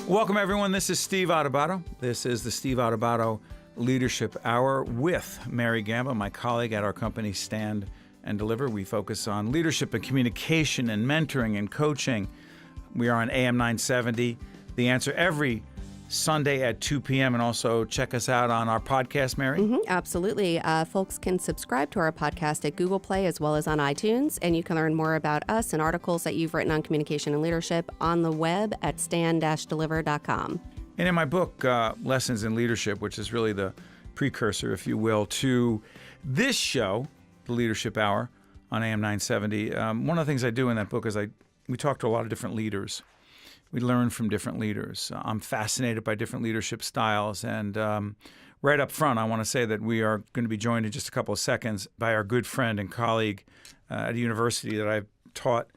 Welcome, everyone. This is Steve Adubato. This is the Steve Adubato Leadership Hour with Mary Gamba, my colleague at our company, Stand and Deliver. We focus on leadership and communication and mentoring and coaching. We are on AM 970. The Answer every Sunday at 2 p.m. And also check us out on our podcast, Mary. Absolutely. Folks can subscribe to our podcast at Google Play as well as on iTunes. And you can learn more about us and articles that you've written on communication and leadership on the web at stand-deliver.com. And in my book, Lessons in Leadership, which is really the precursor, if you will, to this show, the Leadership Hour on AM 970, one of the things I do in that book is we talk to a lot of different leaders. We learn from different leaders. I'm fascinated by different leadership styles. And right up front, I want to say that we are going to be joined in just a couple of seconds by our good friend and colleague at a university that I've taught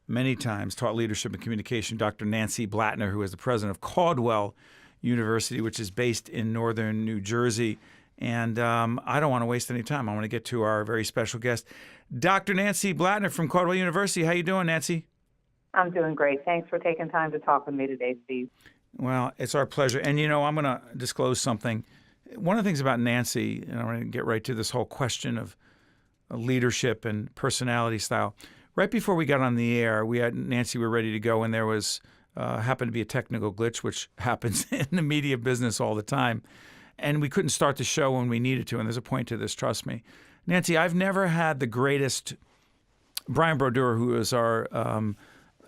many times, taught leadership and communication, Dr. Nancy Blattner, who is the president of Caldwell University, which is based in northern New Jersey. And I don't want to waste any time. I want to get to our very special guest, Dr. Nancy Blattner from Caldwell University. How you doing, Nancy? I'm doing great. Thanks for taking time to talk with me today, Steve. Well, it's our pleasure. And, I'm going to disclose something. One of the things about Nancy, and I'm going to get right to this whole question of leadership and personality style. Right before we got on the air, Nancy were ready to go, and there was happened to be a technical glitch, which happens in the media business all the time. And we couldn't start the show when we needed to, and there's a point to this, trust me. Nancy, I've never had the greatest – Brian Brodeur, who is our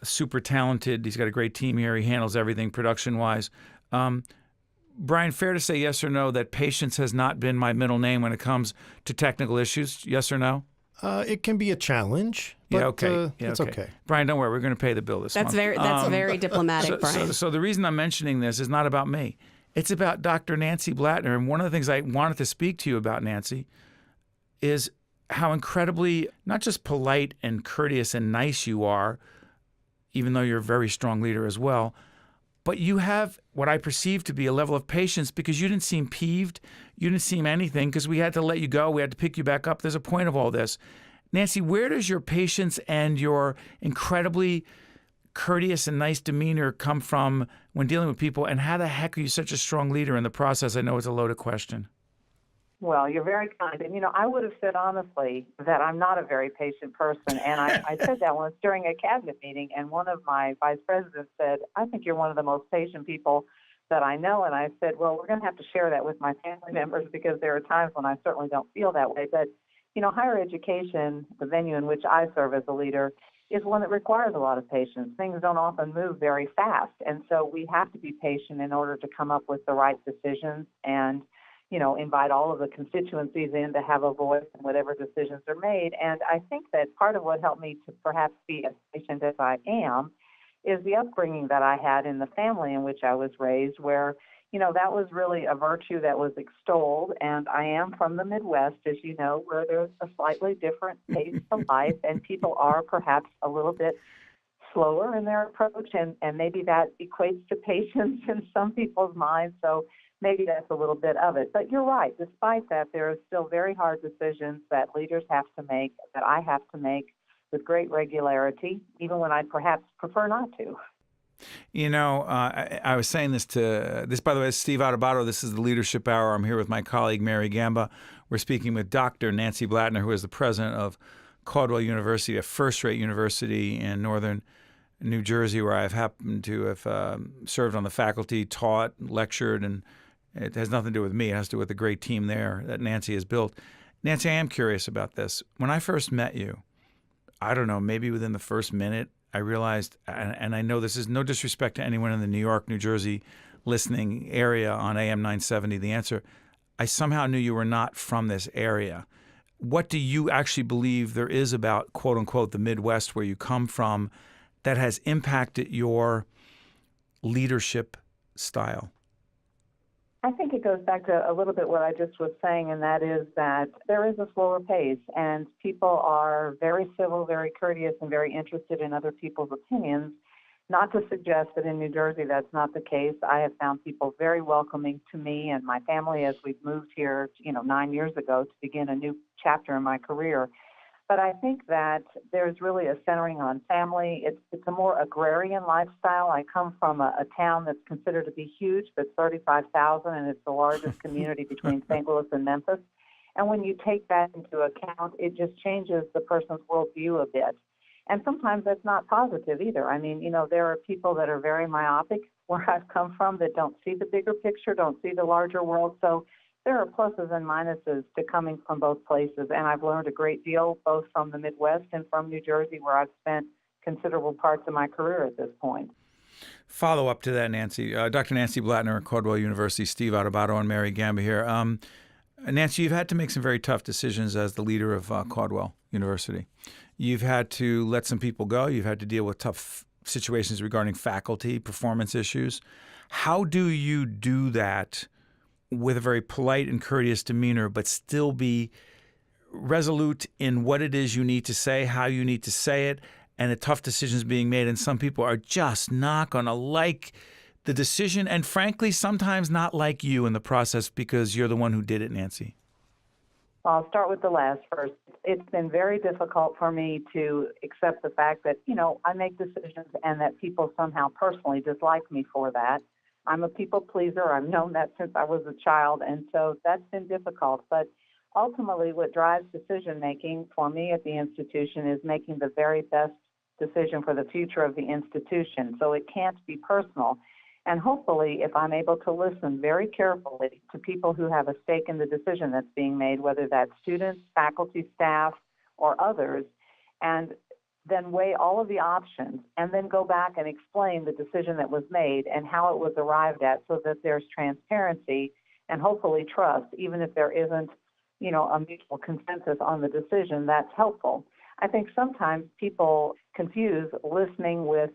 super talented. He's got a great team here. He handles everything production-wise. Brian, fair to say yes or no that patience has not been my middle name when it comes to technical issues? Yes or no? It can be a challenge, but it's okay. Brian, don't worry. We're going to pay the bill this month. That's very diplomatic, Brian. So the reason I'm mentioning this is not about me. It's about Dr. Nancy Blattner. And one of the things I wanted to speak to you about, Nancy, is how incredibly not just polite and courteous and nice you are, even though you're a very strong leader as well, but you have what I perceive to be a level of patience because you didn't seem peeved. You didn't seem anything because we had to let you go. We had to pick you back up. There's a point of all this. Nancy, where does your patience and your incredibly courteous and nice demeanor come from when dealing with people? And how the heck are you such a strong leader in the process? I know it's a loaded question. Well, you're very kind. And, I would have said honestly that I'm not a very patient person. And I said that once during a cabinet meeting, and one of my vice presidents said, I think you're one of the most patient people that I know. And I said, well, we're going to have to share that with my family members because there are times when I certainly don't feel that way. But, higher education, the venue in which I serve as a leader, is one that requires a lot of patience. Things don't often move very fast. And so we have to be patient in order to come up with the right decisions and invite all of the constituencies in to have a voice in whatever decisions are made. And I think that part of what helped me to perhaps be as patient as I am is the upbringing that I had in the family in which I was raised, where, that was really a virtue that was extolled. And I am from the Midwest, as you know, where there's a slightly different pace to life, and people are perhaps a little bit slower in their approach, and maybe that equates to patience in some people's minds. So maybe that's a little bit of it. But you're right. Despite that, there are still very hard decisions that leaders have to make, that I have to make with great regularity, even when I perhaps prefer not to. I was saying this, by the way, is Steve Adubato. This is the Leadership Hour. I'm here with my colleague, Mary Gamba. We're speaking with Dr. Nancy Blattner, who is the president of Caldwell University, a first-rate university in northern New Jersey, where I've happened to have served on the faculty, taught, lectured, and it has nothing to do with me. It has to do with the great team there that Nancy has built. Nancy, I am curious about this. When I first met you, I don't know, maybe within the first minute, I realized, and I know this is no disrespect to anyone in the New York, New Jersey listening area on AM 970, The Answer, I somehow knew you were not from this area. What do you actually believe there is about, quote unquote, the Midwest where you come from that has impacted your leadership style? I think it goes back to a little bit what I just was saying, and that is that there is a slower pace, and people are very civil, very courteous, and very interested in other people's opinions. Not to suggest that in New Jersey that's not the case. I have found people very welcoming to me and my family as we've moved here, 9 years ago to begin a new chapter in my career. But I think that there's really a centering on family. It's a more agrarian lifestyle. I come from a town that's considered to be huge, but 35,000, and it's the largest community between St. Louis and Memphis. And when you take that into account, it just changes the person's worldview a bit. And sometimes that's not positive either. I mean, there are people that are very myopic where I've come from that don't see the bigger picture, don't see the larger world. So there are pluses and minuses to coming from both places. And I've learned a great deal both from the Midwest and from New Jersey, where I've spent considerable parts of my career at this point. Follow up to that, Nancy. Dr. Nancy Blattner at Caldwell University, Steve Adubato, and Mary Gamba here. Nancy, you've had to make some very tough decisions as the leader of Caldwell University. You've had to let some people go. You've had to deal with tough situations regarding faculty, performance issues. How do you do that with a very polite and courteous demeanor, but still be resolute in what it is you need to say, how you need to say it, and the tough decisions being made? And some people are just not going to like the decision, and frankly, sometimes not like you in the process because you're the one who did it, Nancy. Well, I'll start with the last first. It's been very difficult for me to accept the fact that, I make decisions and that people somehow personally dislike me for that. I'm a people pleaser. I've known that since I was a child, and so that's been difficult. But ultimately, what drives decision-making for me at the institution is making the very best decision for the future of the institution. So it can't be personal. And hopefully, if I'm able to listen very carefully to people who have a stake in the decision that's being made, whether that's students, faculty, staff, or others, and then weigh all of the options and then go back and explain the decision that was made and how it was arrived at so that there's transparency and hopefully trust, even if there isn't, a mutual consensus on the decision, that's helpful. I think sometimes people confuse listening with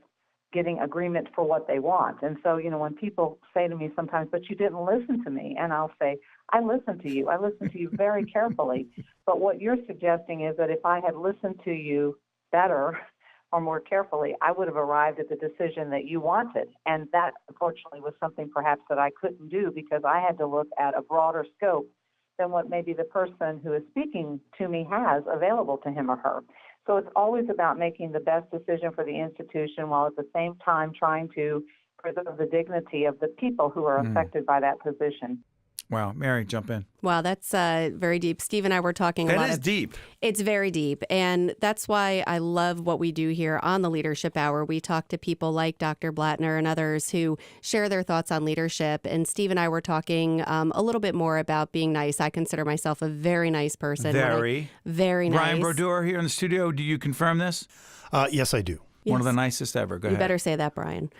getting agreement for what they want. And so, when people say to me sometimes, but you didn't listen to me, and I'll say, I listened to you. I listened to you very carefully. But what you're suggesting is that if I had listened to you better or more carefully, I would have arrived at the decision that you wanted. And that, unfortunately, was something perhaps that I couldn't do because I had to look at a broader scope than what maybe the person who is speaking to me has available to him or her. So it's always about making the best decision for the institution while at the same time trying to preserve the dignity of the people who are affected by that position. Wow. Mary, jump in. Wow, that's very deep. Steve and I were talking a lot. That is deep. It's very deep. And that's why I love what we do here on the Leadership Hour. We talk to people like Dr. Blattner and others who share their thoughts on leadership. And Steve and I were talking a little bit more about being nice. I consider myself a very nice person. Very nice. Ryan Brodeur here in the studio. Do you confirm this? Yes, I do. Yes. One of the nicest ever. Go ahead. You better say that, Brian.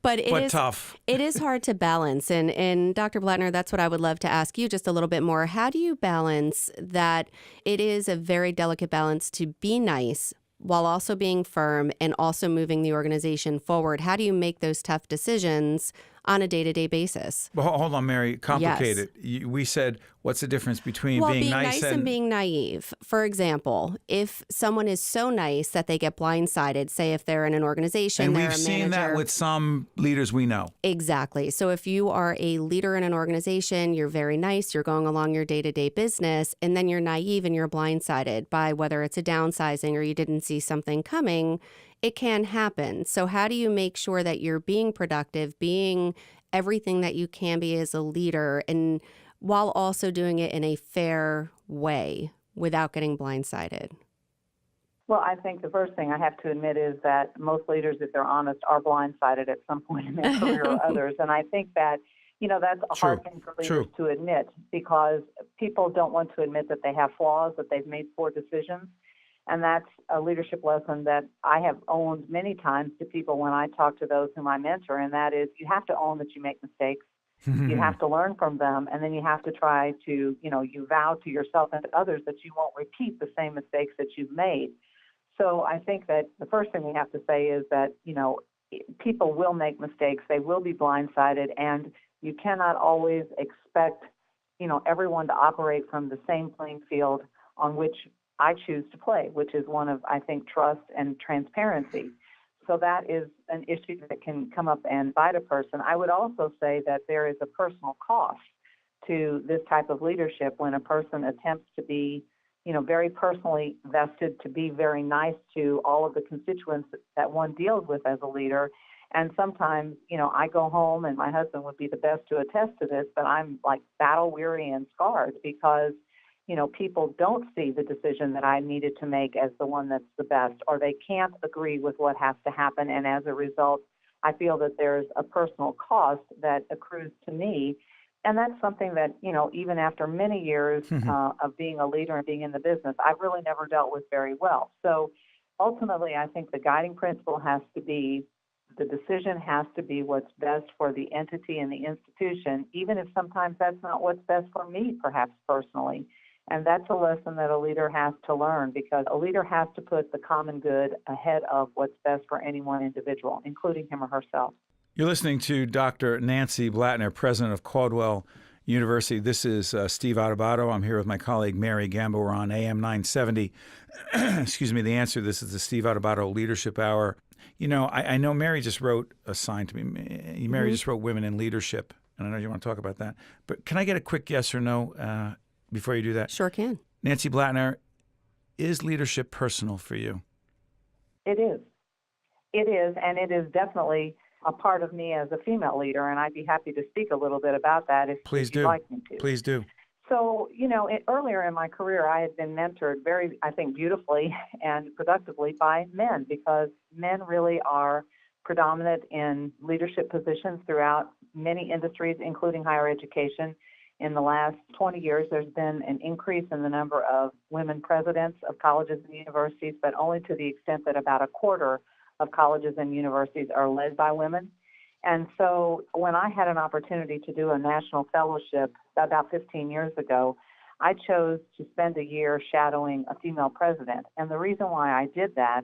But it is tough. It is hard to balance. And Dr. Blattner, that's what I would love to ask you just a little bit more. How do you balance that? It is a very delicate balance to be nice while also being firm and also moving the organization forward. How do you make those tough decisions on a day-to-day basis? Well, hold on, Mary. Complicated. Yes. We said, what's the difference between being nice and being naive? For example, if someone is so nice that they get blindsided, say if they're in an organization, and they're we've a seen manager. that with some leaders we know. Exactly. So if you are a leader in an organization, you're very nice, you're going along your day-to-day business, and then you're naive and you're blindsided by whether it's a downsizing or you didn't see something coming, it can happen. So how do you make sure that you're being productive, being everything that you can be as a leader, and while also doing it in a fair way without getting blindsided? Well, I think the first thing I have to admit is that most leaders, if they're honest, are blindsided at some point in their career or others. And I think that, that's a hard thing for leaders to admit because people don't want to admit that they have flaws, that they've made poor decisions. And that's a leadership lesson that I have owned many times to people when I talk to those whom I mentor, and that is you have to own that you make mistakes. You have to learn from them, and then you have to try to, you vow to yourself and to others that you won't repeat the same mistakes that you've made. So I think that the first thing we have to say is that, people will make mistakes. They will be blindsided, and you cannot always expect, everyone to operate from the same playing field on which I choose to play, which is one of, I think, trust and transparency. So that is an issue that can come up and bite a person. I would also say that there is a personal cost to this type of leadership when a person attempts to be very personally vested to be very nice to all of the constituents that one deals with as a leader. And sometimes, I go home, and my husband would be the best to attest to this, but I'm like battle weary and scarred because, people don't see the decision that I needed to make as the one that's the best, or they can't agree with what has to happen. And as a result, I feel that there's a personal cost that accrues to me. And that's something that, even after many years of being a leader and being in the business, I've really never dealt with very well. So ultimately, I think the guiding principle has to be the decision has to be what's best for the entity and the institution, even if sometimes that's not what's best for me, perhaps personally. And that's a lesson that a leader has to learn, because a leader has to put the common good ahead of what's best for any one individual, including him or herself. You're listening to Dr. Nancy Blattner, president of Caldwell University. This is Steve Adubato. I'm here with my colleague Mary Gamba. We're on AM 970. Excuse me, The Answer. This is the Steve Adubato Leadership Hour. I know Mary just wrote a sign to me. Mary just wrote Women in Leadership, and I know you want to talk about that. But can I get a quick yes or no before you do that? Sure can. Nancy Blattner, is leadership personal for you? It is. It is, and it is definitely a part of me as a female leader, and I'd be happy to speak a little bit about that if you'd like me to. Please do. So, earlier in my career, I had been mentored very, I think, beautifully and productively by men, because men really are predominant in leadership positions throughout many industries, including higher education. In the last 20 years, there's been an increase in the number of women presidents of colleges and universities, but only to the extent that about a quarter of colleges and universities are led by women. And so when I had an opportunity to do a national fellowship about 15 years ago, I chose to spend a year shadowing a female president. And the reason why I did that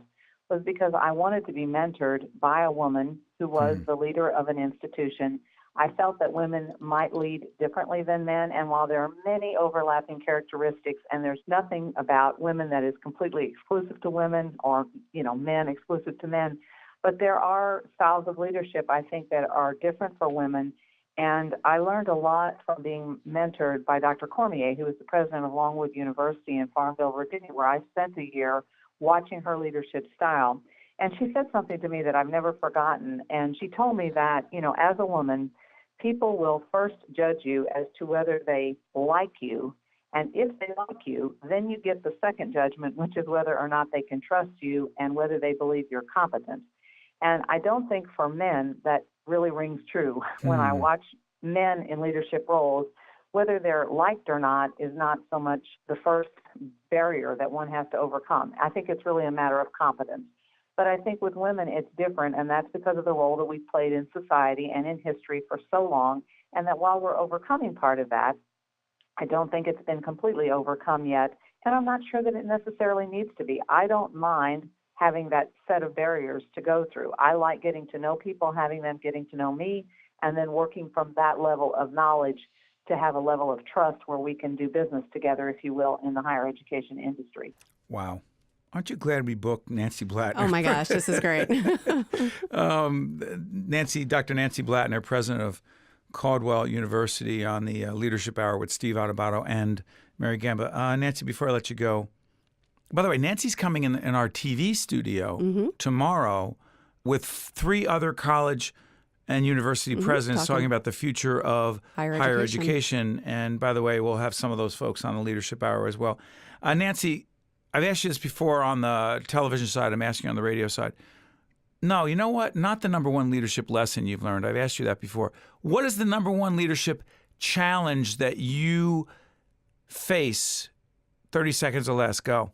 was because I wanted to be mentored by a woman who was the leader of an institution. I felt that women might lead differently than men, and while there are many overlapping characteristics, and there's nothing about women that is completely exclusive to women or, men exclusive to men, but there are styles of leadership, I think, that are different for women. And I learned a lot from being mentored by Dr. Cormier, who was the president of Longwood University in Farmville, Virginia, where I spent a year watching her leadership style. And she said something to me that I've never forgotten. And she told me that, as a woman, people will first judge you as to whether they like you. And if they like you, then you get the second judgment, which is whether or not they can trust you and whether they believe you're competent. And I don't think for men that really rings true. When I watch men in leadership roles, whether they're liked or not is not so much the first barrier that one has to overcome. I think it's really a matter of competence. But I think with women it's different, and that's because of the role that we've played in society and in history for so long, and that while we're overcoming part of that, I don't think it's been completely overcome yet, and I'm not sure that it necessarily needs to be. I don't mind having that set of barriers to go through. I like getting to know people, having them getting to know me, and then working from that level of knowledge to have a level of trust where we can do business together, if you will, in the higher education industry. Wow. Aren't you glad we booked Nancy Blattner? Oh, my gosh, this is great. Dr. Nancy Blattner, president of Caldwell University, on the Leadership Hour with Steve Adubato and Mary Gamba. Nancy, before I let you go, by the way, Nancy's coming in our TV studio tomorrow with 3 other college and university presidents talking about the future of higher education. And by the way, we'll have some of those folks on the Leadership Hour as well. Nancy, I've asked you this before on the television side. I'm asking you on the radio side. No, you know what? Not the number one leadership lesson you've learned. I've asked you that before. What is the number one leadership challenge that you face? 30 seconds or less. Go.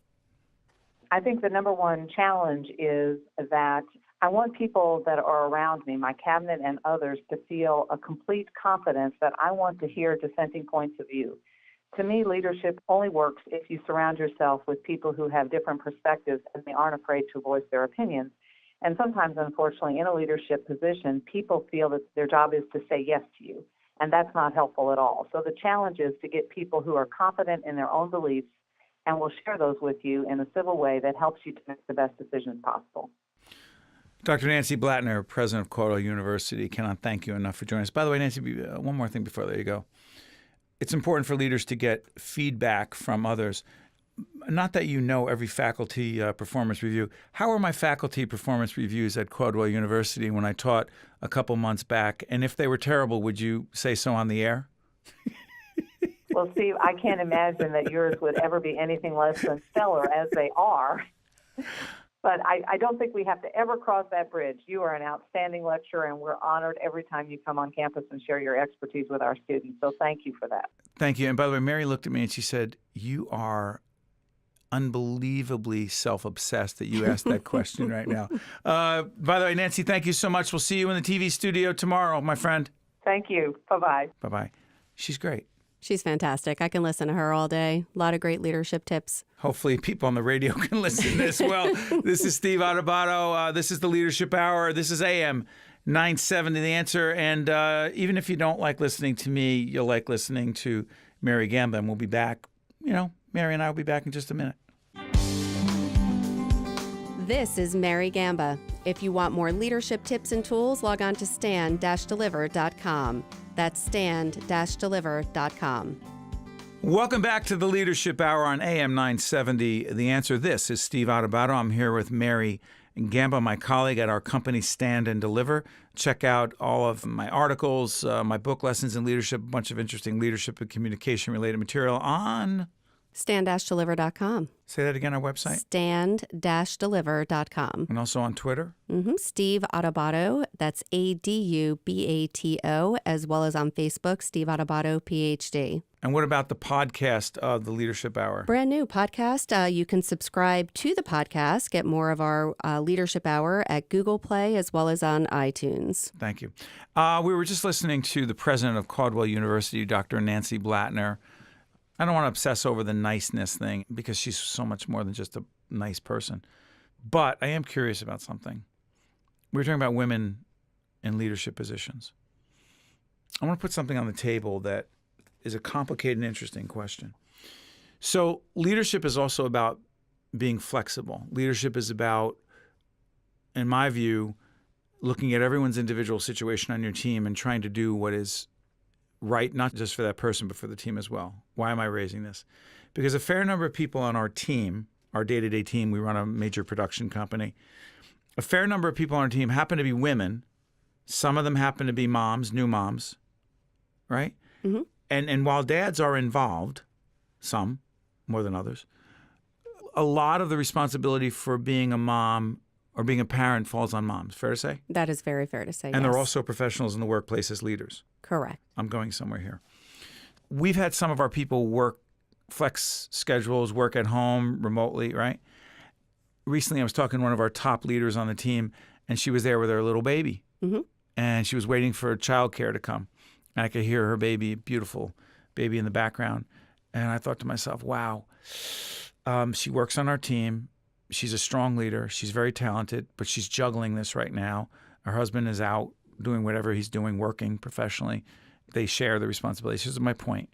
I think the number one challenge is that I want people that are around me, my cabinet and others, to feel a complete confidence that I want to hear dissenting points of view. To me, leadership only works if you surround yourself with people who have different perspectives and they aren't afraid to voice their opinions. And sometimes, unfortunately, in a leadership position, people feel that their job is to say yes to you, and that's not helpful at all. So the challenge is to get people who are confident in their own beliefs and will share those with you in a civil way that helps you to make the best decisions possible. Dr. Nancy Blattner, president of Caldwell University, cannot thank you enough for joining us. By the way, Nancy, one more thing before I let you go. It's important for leaders to get feedback from others. not that you know every faculty performance review. How are my faculty performance reviews at Caldwell University when I taught a couple months back? And if they were terrible, would you say so on the air? Well, Steve, I can't imagine that yours would ever be anything less than stellar, as they are. But I don't think we have to ever cross that bridge. You are an outstanding lecturer, and we're honored every time you come on campus and share your expertise with our students. So thank you for that. Thank you. And by the way, Mary looked at me and she said, you are unbelievably self-obsessed that you asked that question right now. By the way, Nancy, thank you so much. We'll see you in the TV studio tomorrow, my friend. Thank you. Bye-bye. Bye-bye. She's great. She's fantastic. I can listen to her all day. A lot of great leadership tips. Hopefully people on the radio can listen as well. This is Steve Adubato. This is the Leadership Hour. This is AM 970, The Answer. And even if you don't like listening to me, you'll like listening to Mary Gamba. And we'll be back. Mary and I will be back in just a minute. This is Mary Gamba. If you want more leadership tips and tools, log on to stand-deliver.com. That's stand-deliver.com. Welcome back to the Leadership Hour on AM 970. The Answer. This is Steve Adubato. I'm here with Mary Gamba, my colleague at our company Stand and Deliver. Check out all of my articles, my book, Lessons in Leadership, a bunch of interesting leadership and communication-related material on stand-deliver.com. Say that again, our website? stand-deliver.com. And also on Twitter? Steve Adubato, that's Adubato, as well as on Facebook, Steve Adubato, PhD. And what about the podcast of the Leadership Hour? Brand new podcast. You can subscribe to the podcast, get more of our Leadership Hour at Google Play as well as on iTunes. Thank you. We were just listening to the president of Caldwell University, Dr. Nancy Blattner. I don't want to obsess over the niceness thing because she's so much more than just a nice person. But I am curious about something. We were talking about women in leadership positions. I want to put something on the table that is a complicated and interesting question. So leadership is also about being flexible. Leadership is about, in my view, looking at everyone's individual situation on your team and trying to do what is right, not just for that person, but for the team as well. Why am I raising this? Because a fair number of people on our team, our day-to-day team, we run a major production company, a fair number of people on our team happen to be women. Some of them happen to be moms, new moms, right? Mm-hmm. And while dads are involved, some more than others, a lot of the responsibility for being a mom or being a parent falls on moms. Fair to say? That is very fair to say, And they're also professionals in the workplace as leaders. Correct. I'm going somewhere here. We've had some of our people work flex schedules, work at home remotely, right? Recently, I was talking to one of our top leaders on the team, and she was there with her little baby. Mm-hmm. And she was waiting for childcare to come. And I could hear her baby, beautiful baby in the background. And I thought to myself, wow, she works on our team. She's a strong leader. She's very talented, but she's juggling this right now. Her husband is out doing whatever he's doing, working professionally. They share the responsibilities. Here's my point.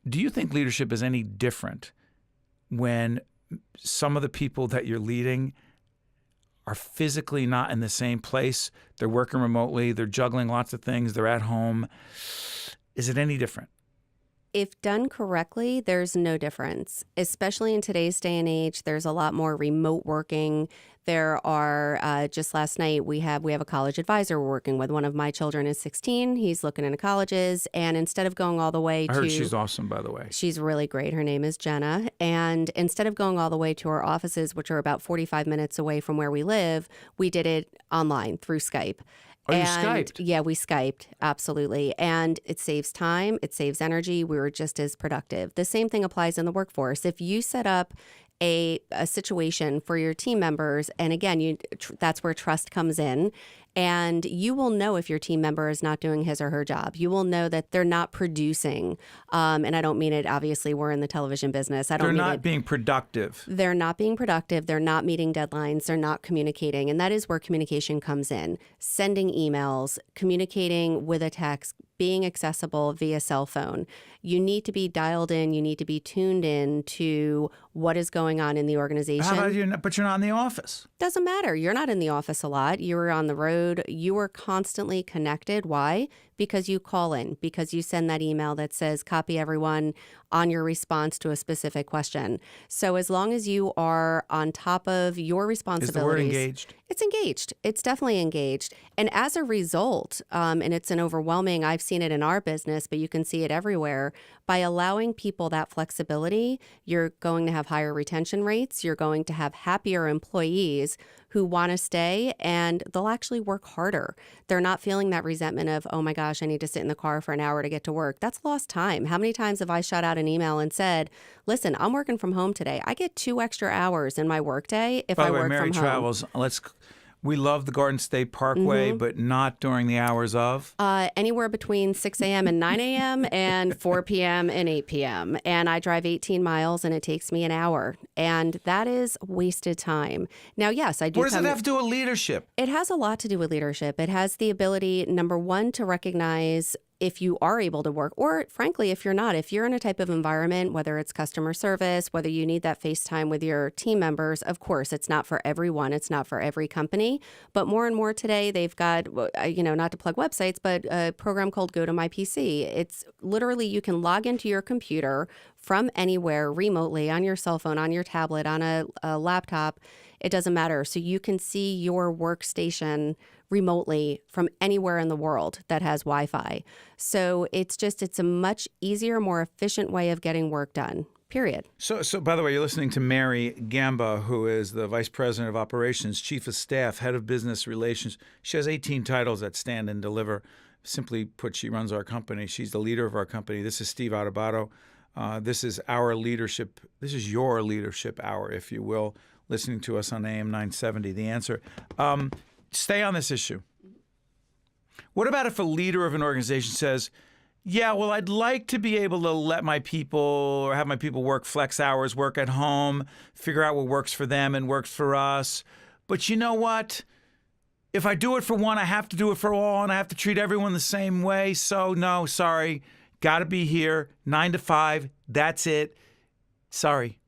Do you think leadership is any different when some of the people that you're leading are physically not in the same place? They're working remotely. They're juggling lots of things. They're at home. Is it any different? If done correctly, there's no difference, especially in today's day and age. There's a lot more remote working. There are, just last night, we have a college advisor we're working with. One of my children is 16. He's looking into colleges. And instead of going all the way I heard she's awesome, by the way. She's really great. Her name is Jenna. And instead of going all the way to our offices, which are about 45 minutes away from where we live, we did it online through Skype. Oh, you Skyped? Yeah, we Skyped, absolutely. And it saves time, it saves energy. We were just as productive. The same thing applies in the workforce. If you set up a situation for your team members, and again, that's where trust comes in, and you will know if your team member is not doing his or her job. You will know that they're not producing. And I don't mean it, obviously, we're in the television business. They're not being productive. They're not being productive. They're not meeting deadlines. They're not communicating. And that is where communication comes in. Sending emails, communicating with a text, being accessible via cell phone. You need to be dialed in. You need to be tuned in to what is going on in the organization. How about but you're not in the office? Doesn't matter. You're not in the office a lot. You're on the road. road. You are constantly connected. Why? Because you call in, because you send that email that says copy everyone on your response to a specific question. So as long as you are on top of your responsibilities. Is the word engaged? It's engaged. It's definitely engaged. And as a result, and it's an overwhelming, I've seen it in our business, but you can see it everywhere, by allowing people that flexibility, you're going to have higher retention rates. You're going to have happier employees who want to stay, and they'll actually work harder. They're not feeling that resentment of, oh my gosh, I need to sit in the car for an hour to get to work. That's lost time. How many times have I shot out an email and said, listen, I'm working from home today. I get 2 extra hours in my workday if I work from home. By the way, Mary travels. We love the Garden State Parkway, but not during the hours of? Anywhere between 6 a.m. and 9 a.m. and 4 p.m. and 8 p.m. And I drive 18 miles and it takes me an hour. And that is wasted time. Now, yes, I do. What does it have to do with leadership? It has a lot to do with leadership. It has the ability, number one, to recognize if you are able to work, or frankly, if you're not, if you're in a type of environment, whether it's customer service, whether you need that face time with your team members, of course, it's not for everyone. It's not for every company. But more and more today, they've got, not to plug websites, but a program called Go to My PC. It's literally, you can log into your computer from anywhere remotely on your cell phone, on your tablet, on a laptop. It doesn't matter. So you can see your workstation remotely from anywhere in the world that has Wi-Fi. So it's a much easier, more efficient way of getting work done, period. So by the way, you're listening to Mary Gamba, who is the Vice President of Operations, Chief of Staff, Head of Business Relations. She has 18 titles that stand and deliver. Simply put, she runs our company. She's the leader of our company. This is Steve Adubato. This is our leadership. This is your leadership hour, if you will, listening to us on AM 970. The Answer. Stay on this issue. What about if a leader of an organization says, yeah, well, I'd like to be able to let my people or have my people work flex hours, work at home, figure out what works for them and works for us. But you know what? If I do it for one, I have to do it for all, and I have to treat everyone the same way. So no, sorry. Got to be here 9 to 5. That's it. Sorry.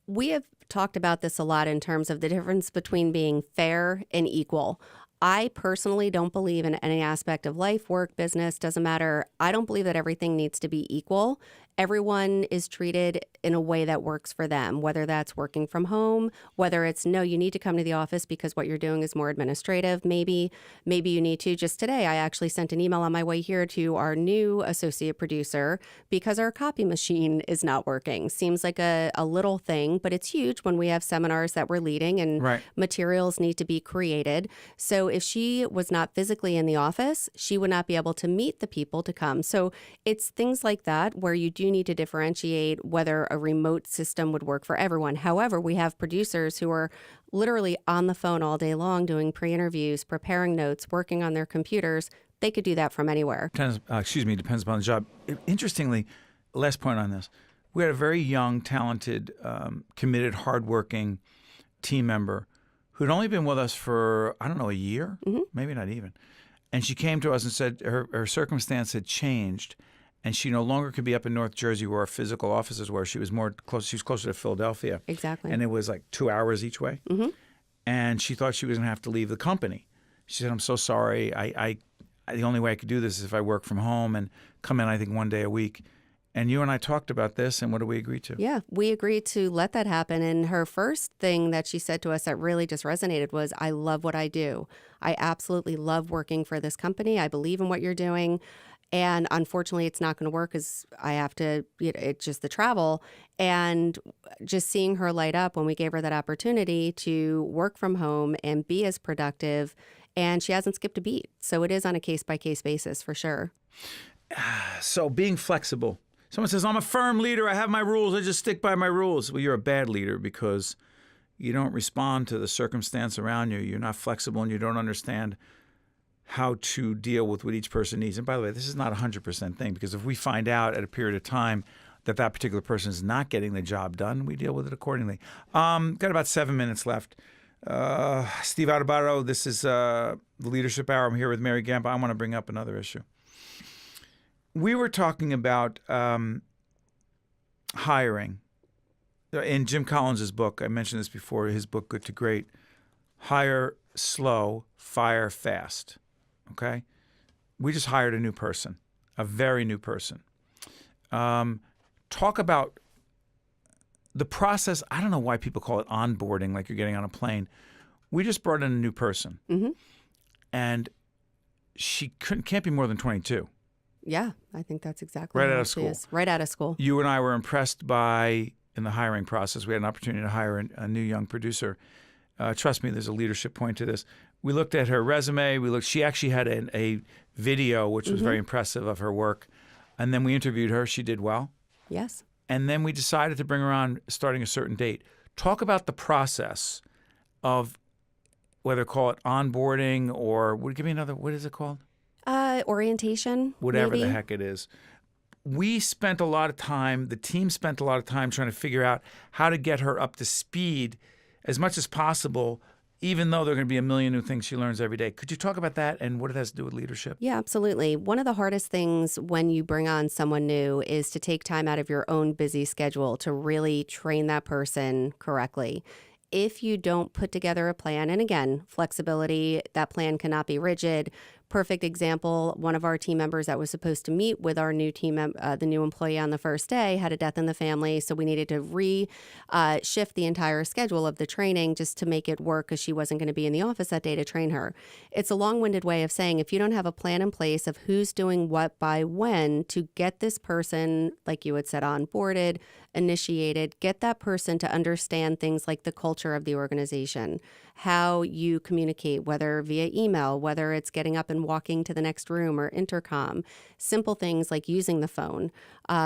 We have talked about this a lot in terms of the difference between being fair and equal. I personally don't believe in any aspect of life, work, business, doesn't matter. I don't believe that everything needs to be equal. Everyone is treated in a way that works for them, whether that's working from home, whether it's, no, you need to come to the office because what you're doing is more administrative. Maybe you need to. Just today, I actually sent an email on my way here to our new associate producer because our copy machine is not working. Seems like a little thing, but it's huge when we have seminars that we're leading and materials need to be created. So if she was not physically in the office, she would not be able to meet the people to come. So it's things like that where you do need to differentiate whether a remote system would work for everyone. However, we have producers who are literally on the phone all day long doing pre-interviews, preparing notes, working on their computers. They could do that from anywhere. Depends upon the job. Interestingly, last point on this. We had a very young, talented, committed, hardworking team member who'd only been with us for, a year, maybe not even. And she came to us and said her circumstance had changed, and she no longer could be up in North Jersey where our physical offices were. She was closer to Philadelphia. Exactly. And it was like 2 hours each way. Mm-hmm. And she thought she was going to have to leave the company. She said, I'm so sorry. I the only way I could do this is if I work from home and come in, I think, 1 day a week. And you and I talked about this, and what did we agree to? Yeah, we agreed to let that happen. And her first thing that she said to us that really just resonated was, I love what I do. I absolutely love working for this company. I believe in what you're doing. And unfortunately, it's not going to work because I have to, it's just the travel. And just seeing her light up when we gave her that opportunity to work from home and be as productive. And she hasn't skipped a beat. So it is on a case-by-case basis for sure. So being flexible. Someone says, I'm a firm leader. I have my rules. I just stick by my rules. Well, you're a bad leader because you don't respond to the circumstance around you. You're not flexible and you don't understand how to deal with what each person needs. And by the way, this is not a 100% thing because if we find out at a period of time that particular person is not getting the job done, we deal with it accordingly. Got about 7 minutes left. Steve Adubato, this is the Leadership Hour. I'm here with Mary Gamba. I want to bring up another issue. We were talking about hiring. In Jim Collins' book, I mentioned this before, his book, Good to Great, hire slow, fire fast. Okay? We just hired a new person, a very new person. Talk about the process. I don't know why people call it onboarding, like you're getting on a plane. We just brought in a new person, and she can't be more than 22. Yeah, I think that's exactly right how out of she school. is. Right out of school. You and I were impressed by, in the hiring process, we had an opportunity to hire a new young producer. Trust me, there's a leadership point to this. We looked at her resume. She actually had a video, which was very impressive of her work. And then we interviewed her. She did well. Yes. And then we decided to bring her on starting a certain date. Talk about the process of whether call it onboarding or give me another, what is it called? Orientation. Whatever maybe. the heck it is. We spent a lot of time, the team spent a lot of time trying to figure out how to get her up to speed as much as possible, even though there are going to be a million new things she learns every day. Could you talk about that and what it has to do with leadership? Yeah, absolutely. One of the hardest things when you bring on someone new is to take time out of your own busy schedule to really train that person correctly. If you don't put together a plan, and again, flexibility, that plan cannot be rigid. Perfect example, one of our team members that was supposed to meet with our new team, the new employee on the first day, had a death in the family. So we needed to shift the entire schedule of the training just to make it work because she wasn't going to be in the office that day to train her. It's a long-winded way of saying if you don't have a plan in place of who's doing what by when to get this person, like you had said, onboarded, initiated, get that person to understand things like the culture of the organization, how you communicate, whether via email, whether it's getting up and walking to the next room or intercom, simple things like using the phone,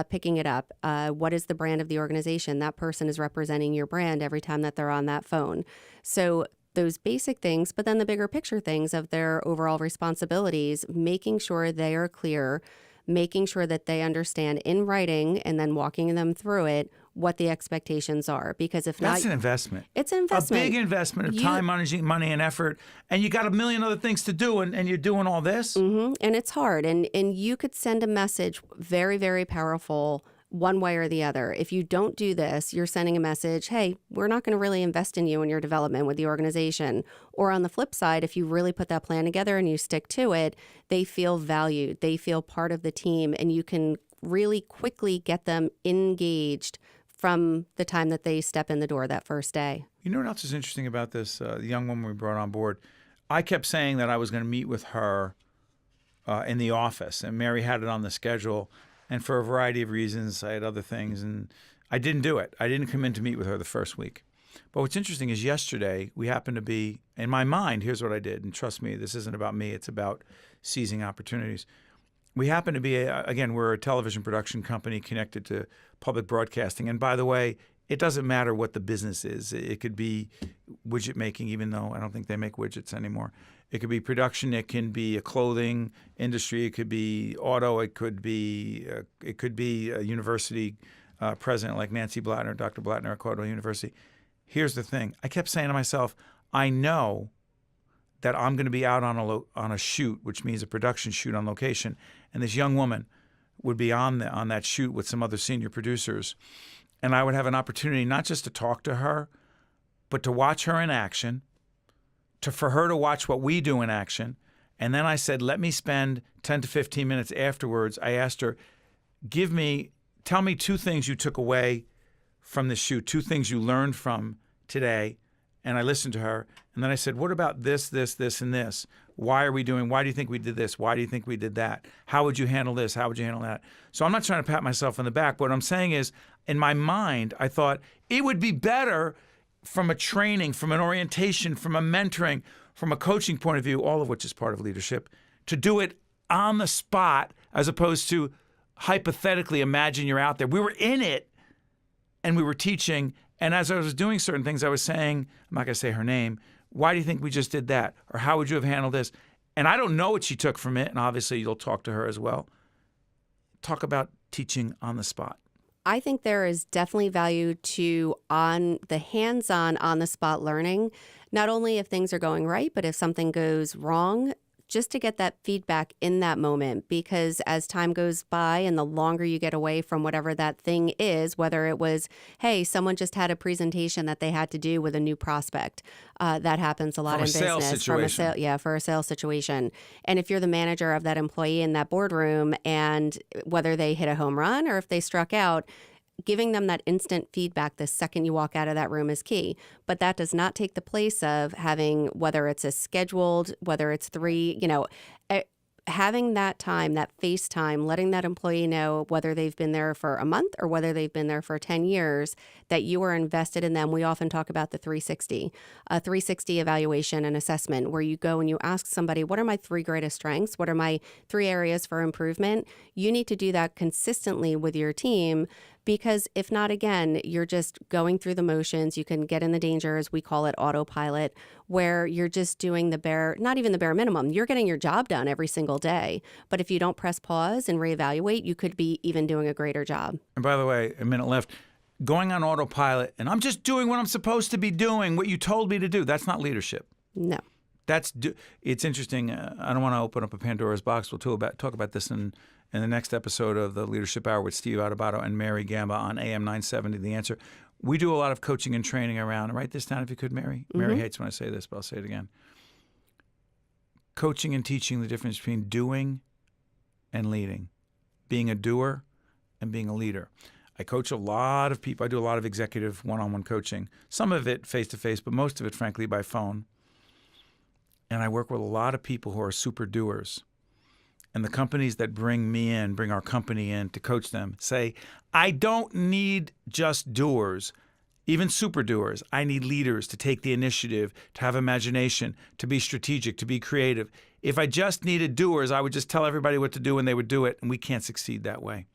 picking it up. What is the brand of the organization? That person is representing your brand every time that they're on that phone. So those basic things, but then the bigger picture things of their overall responsibilities, making sure they are clear, making sure that they understand in writing and then walking them through it what the expectations are. Because if not, that's an investment. It's an investment. A big investment of time, money, and effort. And you got a million other things to do, and you're doing all this. And it's hard. And you could send a message very, very powerful one way or the other. If you don't do this, you're sending a message, hey, we're not going to really invest in you and your development with the organization. Or on the flip side, if you really put that plan together and you stick to it, they feel valued, they feel part of the team, and you can really quickly get them engaged from the time that they step in the door that first day. You know what else is interesting about this? The young woman we brought on board, I kept saying that I was going to meet with her in the office, and Mary had it on the schedule. And for a variety of reasons, I had other things, and I didn't do it. I didn't come in to meet with her the first week. But what's interesting is yesterday, we happened to be, in my mind, here's what I did. And trust me, this isn't about me. It's about seizing opportunities. We happen to be, again, we're a television production company connected to public broadcasting. And by the way, it doesn't matter what the business is. It could be widget making, even though I don't think they make widgets anymore. It could be production. It can be a clothing industry. It could be auto. It could be a university president like Nancy Blattner, Dr. Blattner at Caldwell University. Here's the thing. I kept saying to myself, I know that I'm going to be out on a shoot, which means a production shoot on location, and this young woman would be on that shoot with some other senior producers, and I would have an opportunity not just to talk to her, but to watch her in action, for her to watch what we do in action. And then I said, let me spend 10 to 15 minutes afterwards. I asked her, tell me two things you took away from the shoot, two things you learned from today. And I listened to her. And then I said, what about this, and this? Why do you think we did this? Why do you think we did that? How would you handle this? How would you handle that? So I'm not trying to pat myself on the back. What I'm saying is, in my mind, I thought it would be better from a training, from an orientation, from a mentoring, from a coaching point of view, all of which is part of leadership, to do it on the spot as opposed to hypothetically imagine you're out there. We were in it and we were teaching. And as I was doing certain things, I was saying, I'm not going to say her name, why do you think we just did that? Or how would you have handled this? And I don't know what she took from it. And obviously you'll talk to her as well. Talk about teaching on the spot. I think there is definitely value to on the hands-on, on-the-spot learning, not only if things are going right, but if something goes wrong, just to get that feedback in that moment, because as time goes by and the longer you get away from whatever that thing is, whether it was, hey, someone just had a presentation that they had to do with a new prospect. That happens a lot in business. For a sales situation. And if you're the manager of that employee in that boardroom, and whether they hit a home run or if they struck out, giving them that instant feedback the second you walk out of that room is key. But that does not take the place of having, whether it's a scheduled, whether it's three, having that time, that face time, letting that employee know whether they've been there for a month or whether they've been there for 10 years, that you are invested in them. We often talk about the 360, a 360 evaluation and assessment, where you go and you ask somebody, what are my three greatest strengths? What are my three areas for improvement? You need to do that consistently with your team, because if not, again, you're just going through the motions. You can get in the danger, as we call it, autopilot, where you're just doing not even the bare minimum. You're getting your job done every single day. But if you don't press pause and reevaluate, you could be even doing a greater job. And by the way, a minute left. Going on autopilot, and I'm just doing what I'm supposed to be doing, what you told me to do. That's not leadership. No. It's interesting. I don't want to open up a Pandora's box. We'll talk about this in the next episode of the Leadership Hour with Steve Adubato and Mary Gamba on AM 970, The Answer. We do a lot of coaching and training around. Write this down if you could, Mary. Mm-hmm. Mary hates when I say this, but I'll say it again. Coaching and teaching the difference between doing and leading. Being a doer and being a leader. I coach a lot of people. I do a lot of executive one-on-one coaching. Some of it face-to-face, but most of it, frankly, by phone. And I work with a lot of people who are super doers. And the companies that bring our company in to coach them, say, I don't need just doers, even super doers. I need leaders to take the initiative, to have imagination, to be strategic, to be creative. If I just needed doers, I would just tell everybody what to do and they would do it, and we can't succeed that way.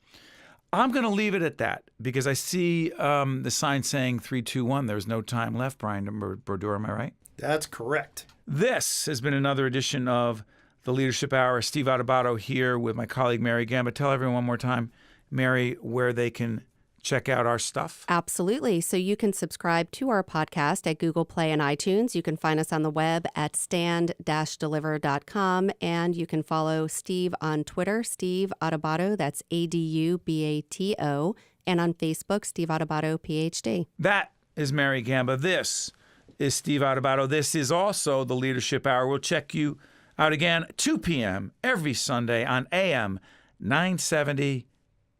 I'm going to leave it at that because I see the sign saying 3, 2, 1. There's no time left, Brian Brodeur, am I right? That's correct. This has been another edition of the Leadership Hour. Steve Adubato here with my colleague Mary Gamba. Tell everyone one more time, Mary, where they can check out our stuff. Absolutely. So you can subscribe to our podcast at Google Play and iTunes. You can find us on the web at stand-deliver.com. And you can follow Steve on Twitter, Steve Adubato, that's Adubato, and on Facebook, Steve Adubato, PhD. That is Mary Gamba. This is Steve Adubato. This is also the Leadership Hour. We'll check you out again, 2 p.m. every Sunday on AM 970.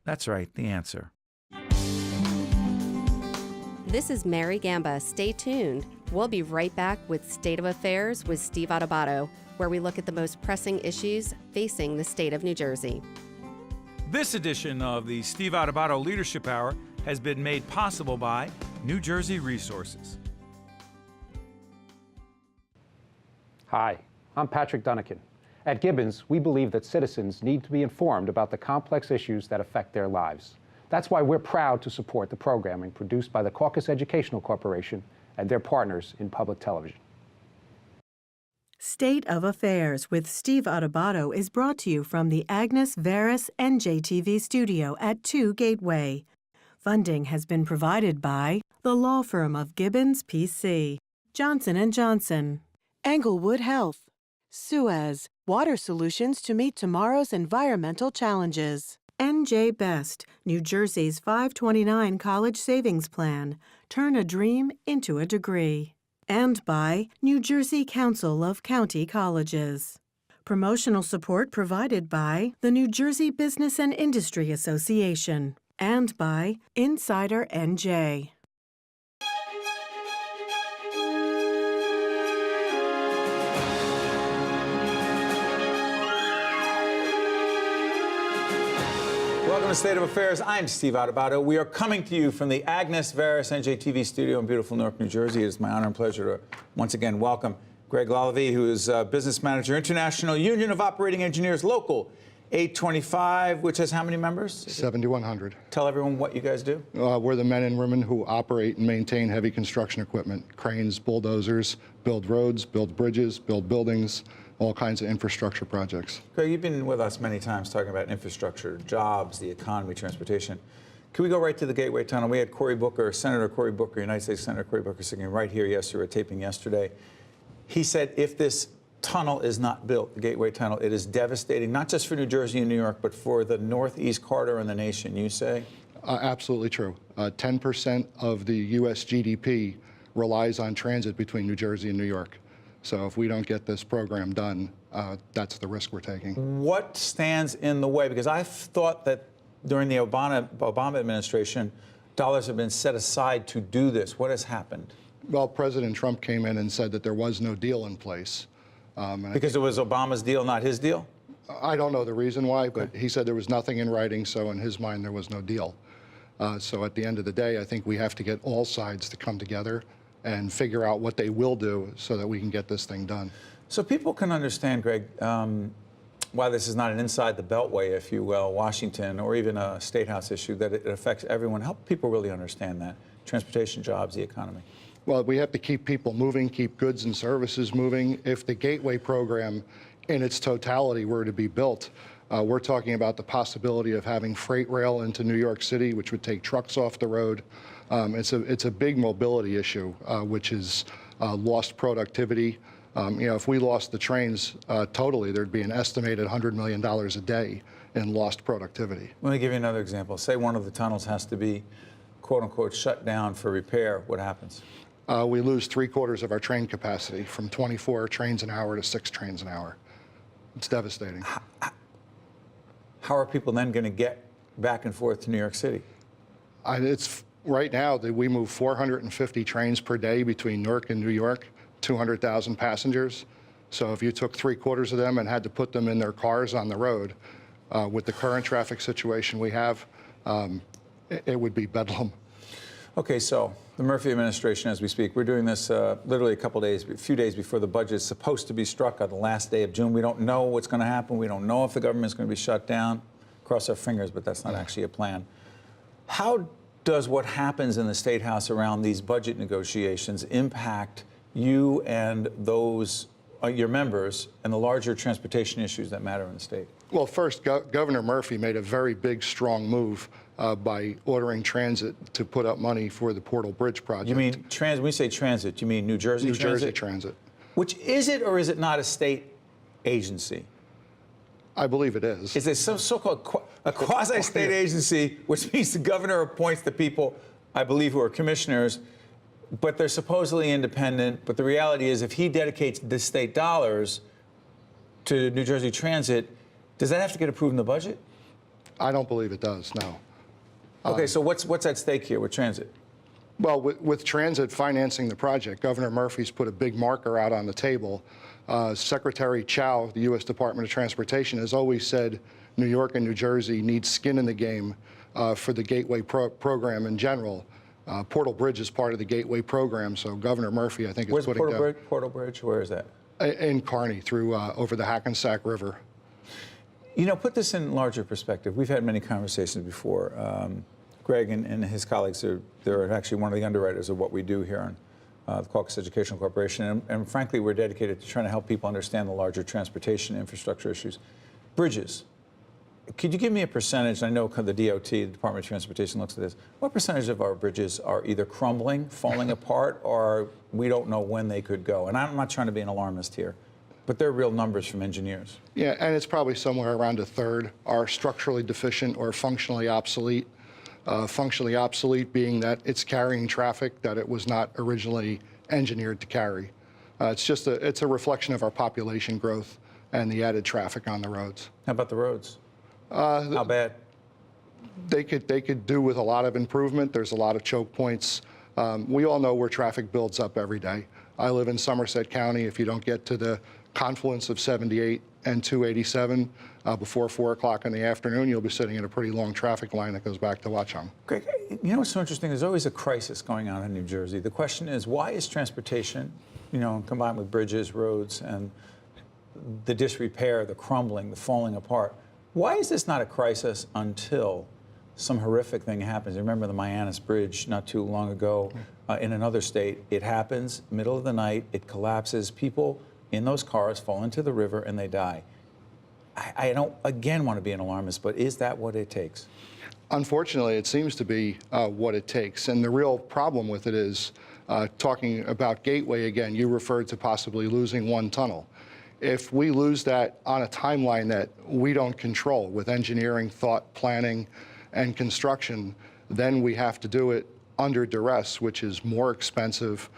That's right, The Answer. This is Mary Gamba. Stay tuned. We'll be right back with State of Affairs with Steve Adubato, where we look at the most pressing issues facing the state of New Jersey. This edition of the Steve Adubato Leadership Hour has been made possible by New Jersey Resources. Hi, I'm Patrick Dunnican. At Gibbons, we believe that citizens need to be informed about the complex issues that affect their lives. That's why we're proud to support the programming produced by the Caucus Educational Corporation and their partners in public television. State of Affairs with Steve Adubato is brought to you from the Agnes Veris NJTV studio at 2 Gateway. Funding has been provided by the law firm of Gibbons, P.C., Johnson & Johnson, Englewood Health, Suez, water solutions to meet tomorrow's environmental challenges. NJ Best, New Jersey's 529 College Savings Plan. Turn a dream into a degree. And by New Jersey Council of County Colleges. Promotional support provided by the New Jersey Business and Industry Association. And by Insider NJ. Welcome to State of Affairs. I'm Steve Adubato. We are coming to you from the Agnes Veris NJTV studio in beautiful Newark, New Jersey. It is my honor and pleasure to once again welcome Greg Lalevee, who is Business Manager, International Union of Operating Engineers, Local 825, which has how many members? 7,100. Tell everyone what you guys do. We're the men and women who operate and maintain heavy construction equipment, cranes, bulldozers, build roads, build bridges, build buildings, all kinds of infrastructure projects. Greg, you've been with us many times talking about infrastructure, jobs, the economy, transportation. Can we go right to the Gateway Tunnel? We had Cory Booker, Senator Cory Booker, United States Senator Cory Booker, sitting right here yesterday, taping yesterday. He said if this tunnel is not built, the Gateway Tunnel, it is devastating, not just for New Jersey and New York, but for the northeast corridor in the nation, you say? Absolutely true. 10% of the U.S. GDP relies on transit between New Jersey and New York. So if we don't get this program done, that's the risk we're taking. What stands in the way? Because I thought that during the Obama administration, dollars have been set aside to do this. What has happened? Well, President Trump came in and said that there was no deal in place. Because it was Obama's deal, not his deal? I don't know the reason why, but he said there was nothing in writing, so in his mind there was no deal. So at the end of the day, I think we have to get all sides to come together and figure out what they will do so that we can get this thing done. So people can understand, Greg, why this is not an inside the beltway, if you will, Washington, or even a State House issue, that it affects everyone. Help people really understand that. Transportation, jobs, the economy. Well, we have to keep people moving, keep goods and services moving. If the Gateway program in its totality were to be built, we're talking about the possibility of having freight rail into New York City, which would take trucks off the road. It's a big mobility issue, which is lost productivity. If we lost the trains totally, there'd be an estimated $100 million a day in lost productivity. Let me give you another example. Say one of the tunnels has to be, quote unquote, shut down for repair. What happens? We lose 3/4 of our train capacity, from 24 trains an hour to 6 trains an hour. It's devastating. How are people then going to get back and forth to New York City? Right now, we move 450 trains per day between Newark and New York, 200,000 passengers. So if you took 3/4 of them and had to put them in their cars on the road, with the current traffic situation we have, it would be bedlam. Okay, so the Murphy administration, as we speak, we're doing this literally a few days before the budget is supposed to be struck on the last day of June. We don't know what's going to happen. We don't know if the government's going to be shut down. Cross our fingers, but that's not actually a plan. How does what happens in the State House around these budget negotiations impact you and those, your members, and the larger transportation issues that matter in the state? Well, first, Governor Murphy made a very big, strong move by ordering transit to put up money for the Portal Bridge project. You mean when we say transit, you mean New Jersey Transit? New Jersey Transit. Which is it, or is it not a state agency? I believe it is. Is it some so-called a quasi-state agency, which means the governor appoints the people, I believe, who are commissioners, but they're supposedly independent. But the reality is, if he dedicates the state dollars to New Jersey Transit, does that have to get approved in the budget? I don't believe it does, no. Okay, so what's at stake here with transit? Well, with transit financing the project, Governor Murphy's put a big marker out on the table. Secretary Chow, the U.S. Department of Transportation, has always said New York and New Jersey need skin in the game for the Gateway program in general. Portal Bridge is part of the Gateway program, so Governor Murphy, I think, is putting down... Where's Portal Bridge? Where is that? In Kearney, through over the Hackensack River. You know, put this in larger perspective. We've had many conversations before. Greg and his colleagues, they're actually one of the underwriters of what we do here on the Caucus Educational Corporation. And frankly, we're dedicated to trying to help people understand the larger transportation infrastructure issues. Bridges. Could you give me a percentage? I know the DOT, the Department of Transportation, looks at this. What percentage of our bridges are either crumbling, falling apart, or we don't know when they could go? And I'm not trying to be an alarmist here, but they're real numbers from engineers. Yeah, and it's probably somewhere around a third are structurally deficient or functionally obsolete. Functionally obsolete being that it's carrying traffic that it was not originally engineered to carry. It's a reflection of our population growth and the added traffic on the roads. How about the roads? How bad? They could do with a lot of improvement. There's a lot of choke points. We all know where traffic builds up every day. I live in Somerset County. If you don't get to the confluence of 78 and 287 before 4 o'clock in the afternoon, you'll be sitting in a pretty long traffic line that goes back to Watchung. Greg, you know what's so interesting? There's always a crisis going on in New Jersey. The question is, why is transportation, combined with bridges, roads, and the disrepair, the crumbling, the falling apart, why is this not a crisis until some horrific thing happens? Remember the Mayanus Bridge not too long ago in another state. It happens, middle of the night, it collapses. People in those cars fall into the river and they die. I don't, again, want to be an alarmist, but is that what it takes? Unfortunately, it seems to be what it takes. And the real problem with it is, talking about Gateway again, you referred to possibly losing one tunnel. If we lose that on a timeline that we don't control with engineering, thought, planning, and construction, then we have to do it under duress, which is more expensive,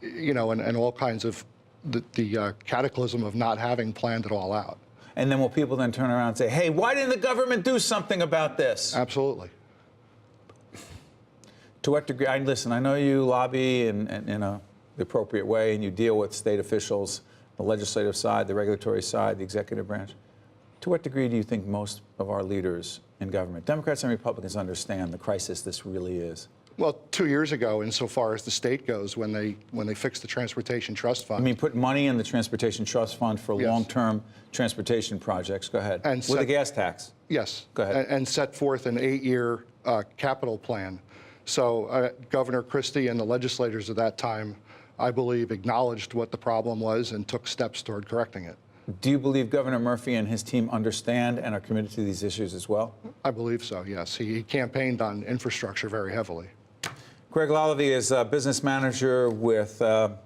you know, and all kinds of the cataclysm of not having planned it all out. And then will people then turn around and say, hey, why didn't the government do something about this? Absolutely. To what degree? Listen, I know you lobby in the appropriate way, and you deal with state officials, the legislative side, the regulatory side, the executive branch. To what degree do you think most of our leaders in government, Democrats and Republicans, understand the crisis this really is? Well, 2 years ago, insofar as the state goes, when they fixed the Transportation Trust Fund. I mean, put money in the Transportation Trust Fund for Yes. long-term transportation projects. Go ahead. And with a gas tax. Yes. Go ahead. And set forth an 8-year capital plan. So Governor Christie and the legislators at that time, I believe, acknowledged what the problem was and took steps toward correcting it. Do you believe Governor Murphy and his team understand and are committed to these issues as well? I believe so, yes. He campaigned on infrastructure very heavily. Greg Lalevee is a business manager with the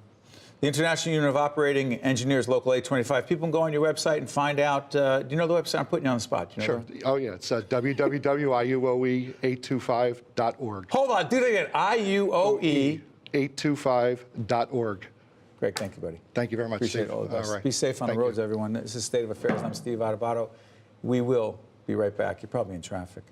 International Union of Operating Engineers, Local 825. People can go on your website and find out. Do you know the website? I'm putting you on the spot. Do you know Sure. Oh, yeah. It's www.iuoe825.org. Hold on. Do that again. IUOE. 825.org. Greg, thank you, buddy. Thank you very much. Appreciate Steve. all the best. All right. Be safe on Thank the roads, you. everyone. This is State of Affairs. I'm Steve Adubato. We will be right back. You're probably in traffic.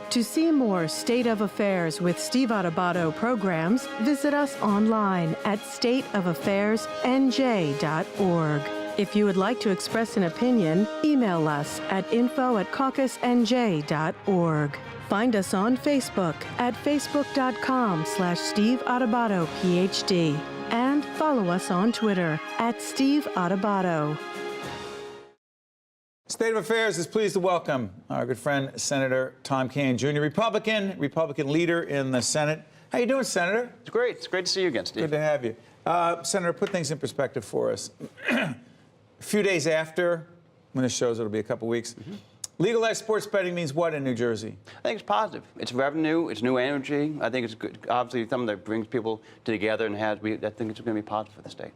To see more State of Affairs with Steve Adubato programs, visit us online at stateofaffairsnj.org. If you would like to express an opinion, email us at info@caucusnj.org. Find us on Facebook at facebook.com/Steve Adubato, PhD. And follow us on Twitter at Steve Adubato. State of Affairs is pleased to welcome our good friend, Senator Kean Jr., Republican leader in the Senate. How you doing, Senator? It's great. It's great to see you again, Steve. Good to have you. Senator, put things in perspective for us. A few days after, when this shows, it'll be a couple weeks, legalized sports betting means what in New Jersey? I think it's positive. It's revenue. It's new energy. I think it's good. Obviously, something that brings people together and I think it's going to be positive for the state.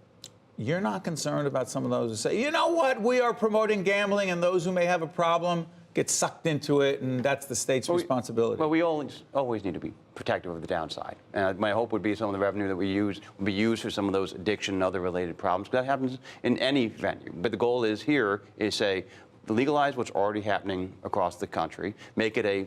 You're not concerned about some of those who say, you know what, we are promoting gambling, and those who may have a problem get sucked into it, and that's the state's responsibility? Well, we always need to be protective of the downside. And my hope would be some of the revenue that we use will be used for some of those addiction and other related problems. That happens in any venue. But the goal is here is say, legalize what's already happening across the country, make it a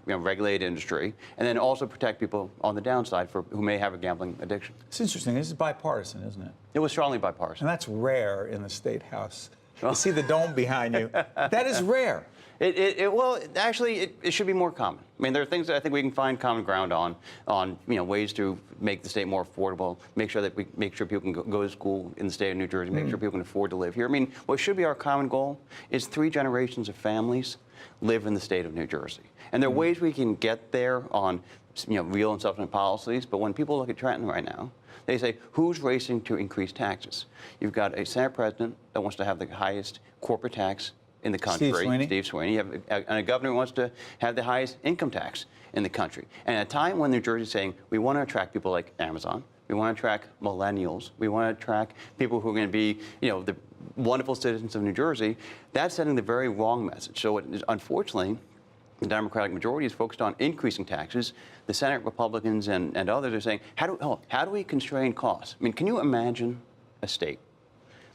regulated industry, and then also protect people on the downside who may have a gambling addiction. It's interesting. This is bipartisan, isn't it? It was strongly bipartisan. And that's rare in the State House. You see the dome behind you. That is rare. Well, actually, it should be more common. I mean, there are things that I think we can find common ground on ways to make the state more affordable, make sure people can go to school in the state of New Jersey, make sure people can afford to live here. I mean, what should be our common goal is 3 generations of families live in the state of New Jersey. And there are ways we can get there on real and substantive policies, but when people look at Trenton right now, they say, who's racing to increase taxes? You've got a Senate president that wants to have the highest corporate tax in the country, Steve Sweeney. You have a governor who wants to have the highest income tax in the country. And at a time when New Jersey is saying, we want to attract people like Amazon, we want to attract millennials, we want to attract people who are going to be, the wonderful citizens of New Jersey, that's sending the very wrong message. So unfortunately, the Democratic majority is focused on increasing taxes. The Senate Republicans and others are saying, how do we constrain costs? I mean, can you imagine a state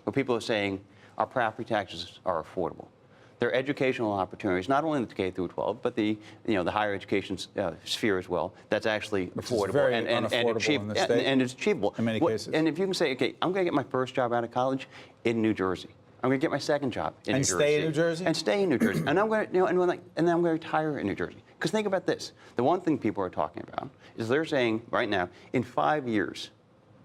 where people are saying our property taxes are affordable? Their educational opportunities, not only in the K through 12, but the higher education sphere as well. That's actually affordable and achievable, and it's achievable in many cases. And if you can say, okay, I'm going to get my first job out of college in New Jersey. I'm going to get my second job in New Jersey. And stay in New Jersey? And stay in New Jersey. And I'm going to, and then I'm going to retire in New Jersey. Because think about this. The one thing people are talking about is they're saying right now, in 5 years,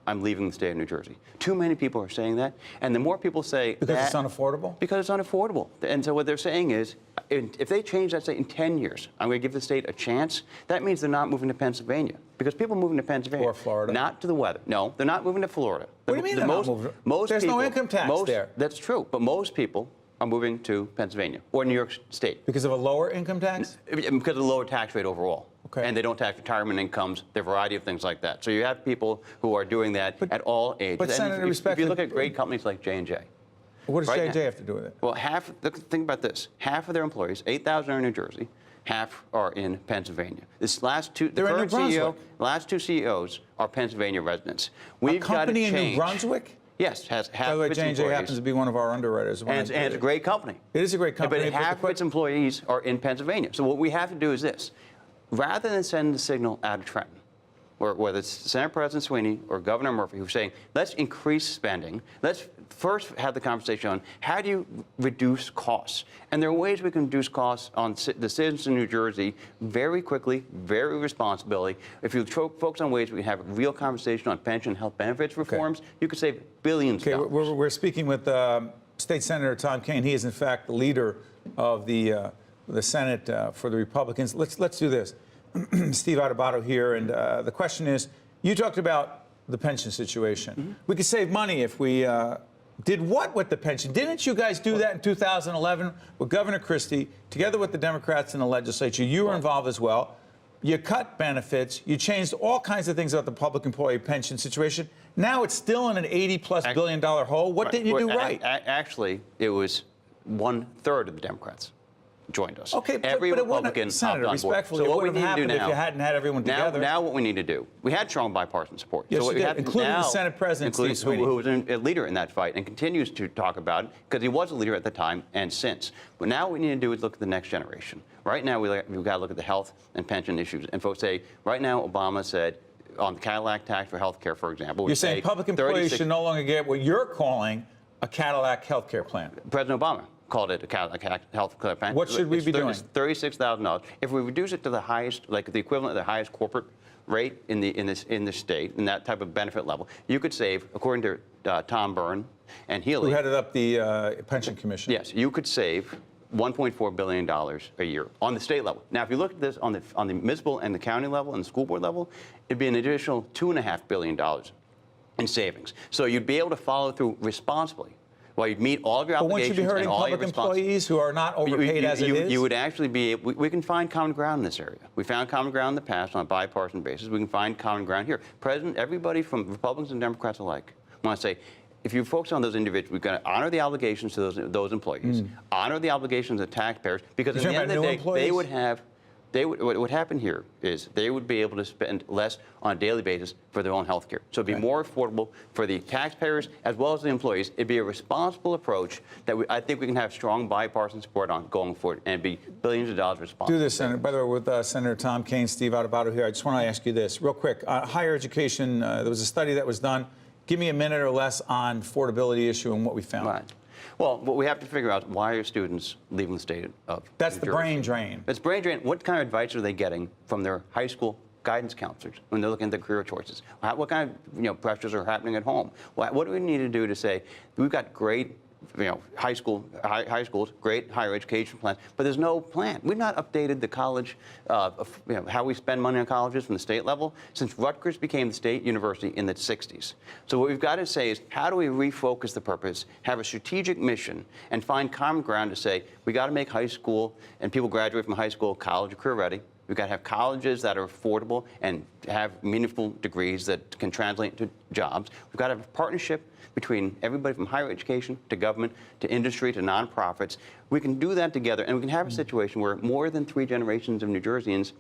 I'm leaving the state of New Jersey. Too many people are saying that. And the more people say because it's unaffordable? Because it's unaffordable. And so what they're saying is, if they change that, say, in 10 years, I'm going to give the state a chance, that means they're not moving to Pennsylvania. Because people moving to Pennsylvania. Or Florida. Not to the weather. No, they're not moving to Florida. What do you mean they're not moving? There's no income tax there. That's true. But most people are moving to Pennsylvania or New York State. Because of a lower income tax? Because of the lower tax rate overall. Okay. And they don't tax retirement incomes, there are a variety of things like that. So you have people who are doing that at all ages. But Senator, if you look at great companies like J&J. What does J&J have to do with it? Well, think about this. Half of their employees, 8,000 are in New Jersey, half are in Pennsylvania. They're in New Brunswick. Last two CEOs are Pennsylvania residents. A company in New Brunswick? Yes, has half By the way, of its J&J employees. happens to be one of our underwriters. And it's a great company. It is a great company. But half of its employees are in Pennsylvania. So what we have to do is this. Rather than send the signal out of Trenton, or whether it's Senate President Sweeney or Governor Murphy who's saying, let's increase spending, let's first have the conversation on how do you reduce costs? And there are ways we can reduce costs on the citizens in New Jersey very quickly, very responsibly. If you focus on ways we can have a real conversation on pension and health benefits reforms, you could save billions of dollars. We're speaking with State Senator Tom Kean. He is, in fact, the leader of the Senate for the Republicans. Let's do this. Steve Adubato here, and the question is, you talked about the pension situation. Mm-hmm. We could save money if we did what with the pension? Didn't you guys do that in 2011 with Governor Christie, together with the Democrats in the legislature? You were involved as well. You cut benefits. You changed all kinds of things about the public employee pension situation. Now it's still in an $80+ billion hole. What didn't you do right? Actually, it was 1/3 of the Democrats joined us. Okay, every but Republican Senator, respectfully, so it what we wouldn't have happened if you hadn't had everyone together. Now what we need to do, we had strong bipartisan support. Yes, so you did, including the Senate President, Steve Sweeney, who was a leader in that fight and continues to talk about it because he was a leader at the time and since. But now what we need to do is look at the next generation. Right now we've got to look at the health and pension issues. And folks say, right now Obama said on the Cadillac tax for health care, for example. You're saying public employees should no longer get what you're calling a Cadillac health care plan. President Obama called it a Cadillac health care plan. What should we be doing? $36,000. If we reduce it to the highest, like the equivalent of the highest corporate rate in the state, in that type of benefit level, you could save, according to Tom Byrne and Healy, who headed up the pension commission. Yes, you could save $1.4 billion a year on the state level. Now, if you look at this on the municipal and the county level and the school board level, it'd be an additional $2.5 billion in savings. So you'd be able to follow through responsibly. Well, you'd meet all of your obligations. But won't you be hurting public employees who are not overpaid as it is? You would actually be. We can find common ground in this area. We found common ground in the past on a bipartisan basis. We can find common ground here. Everybody from Republicans and Democrats alike want to say, if you focus on those individuals, we've got to honor the obligations to those employees, honor the obligations of taxpayers, because at the end of the day, they would have. What would happen here is they would be able to spend less on a daily basis for their own health care. So it'd be more affordable for the taxpayers as well as the employees. It'd be a responsible approach that I think we can have strong bipartisan support on going forward, and it'd be billions of dollars responsible. Do this, Senator. By the way, with Senator Tom Kean, Steve Adubato here, I just want to ask you this real quick. Higher education, there was a study that was done. Give me a minute or less on affordability issue and what we found. Right. Well, what we have to figure out is why are students leaving the state of That's New the Jersey? brain drain. It's brain drain. What kind of advice are they getting from their high school guidance counselors when they're looking at their career choices? What kind of pressures are happening at home? What do we need to do to say we've got great high schools, great higher education plans, but there's no plan. We've not updated the college, how we spend money on colleges from the state level since Rutgers became the state university in the 60s. So what we've got to say is, how do we refocus the purpose, have a strategic mission, and find common ground to say, we got to make high school and people graduate from high school, college, or career ready. We've got to have colleges that are affordable and have meaningful degrees that can translate to jobs. We've got to have a partnership between everybody from higher education to government to industry to nonprofits. We can do that together, and we can have a situation where more than 3 generations of New Jerseyans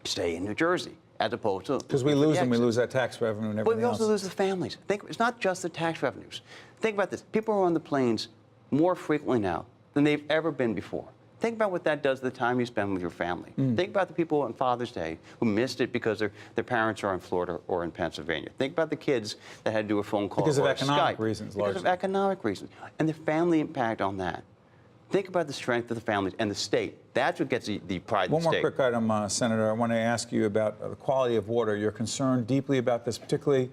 stay in New Jersey, as opposed to... Because we lose them, we lose that tax revenue and everything else. But we also lose the families. It's not just the tax revenues. Think about this. People are on the planes more frequently now than they've ever been before. Think about what that does to the time you spend with your family. Think about the people on Father's Day who missed it because their parents are in Florida or in Pennsylvania. Think about the kids that had to do a phone call because of or economic Skype. reasons, because largely. of economic reasons. And the family impact on that. Think about the strength of the families and the state. That's what gets the pride of the state. One more quick item, Senator. I want to ask you about the quality of water. You're concerned deeply about this, particularly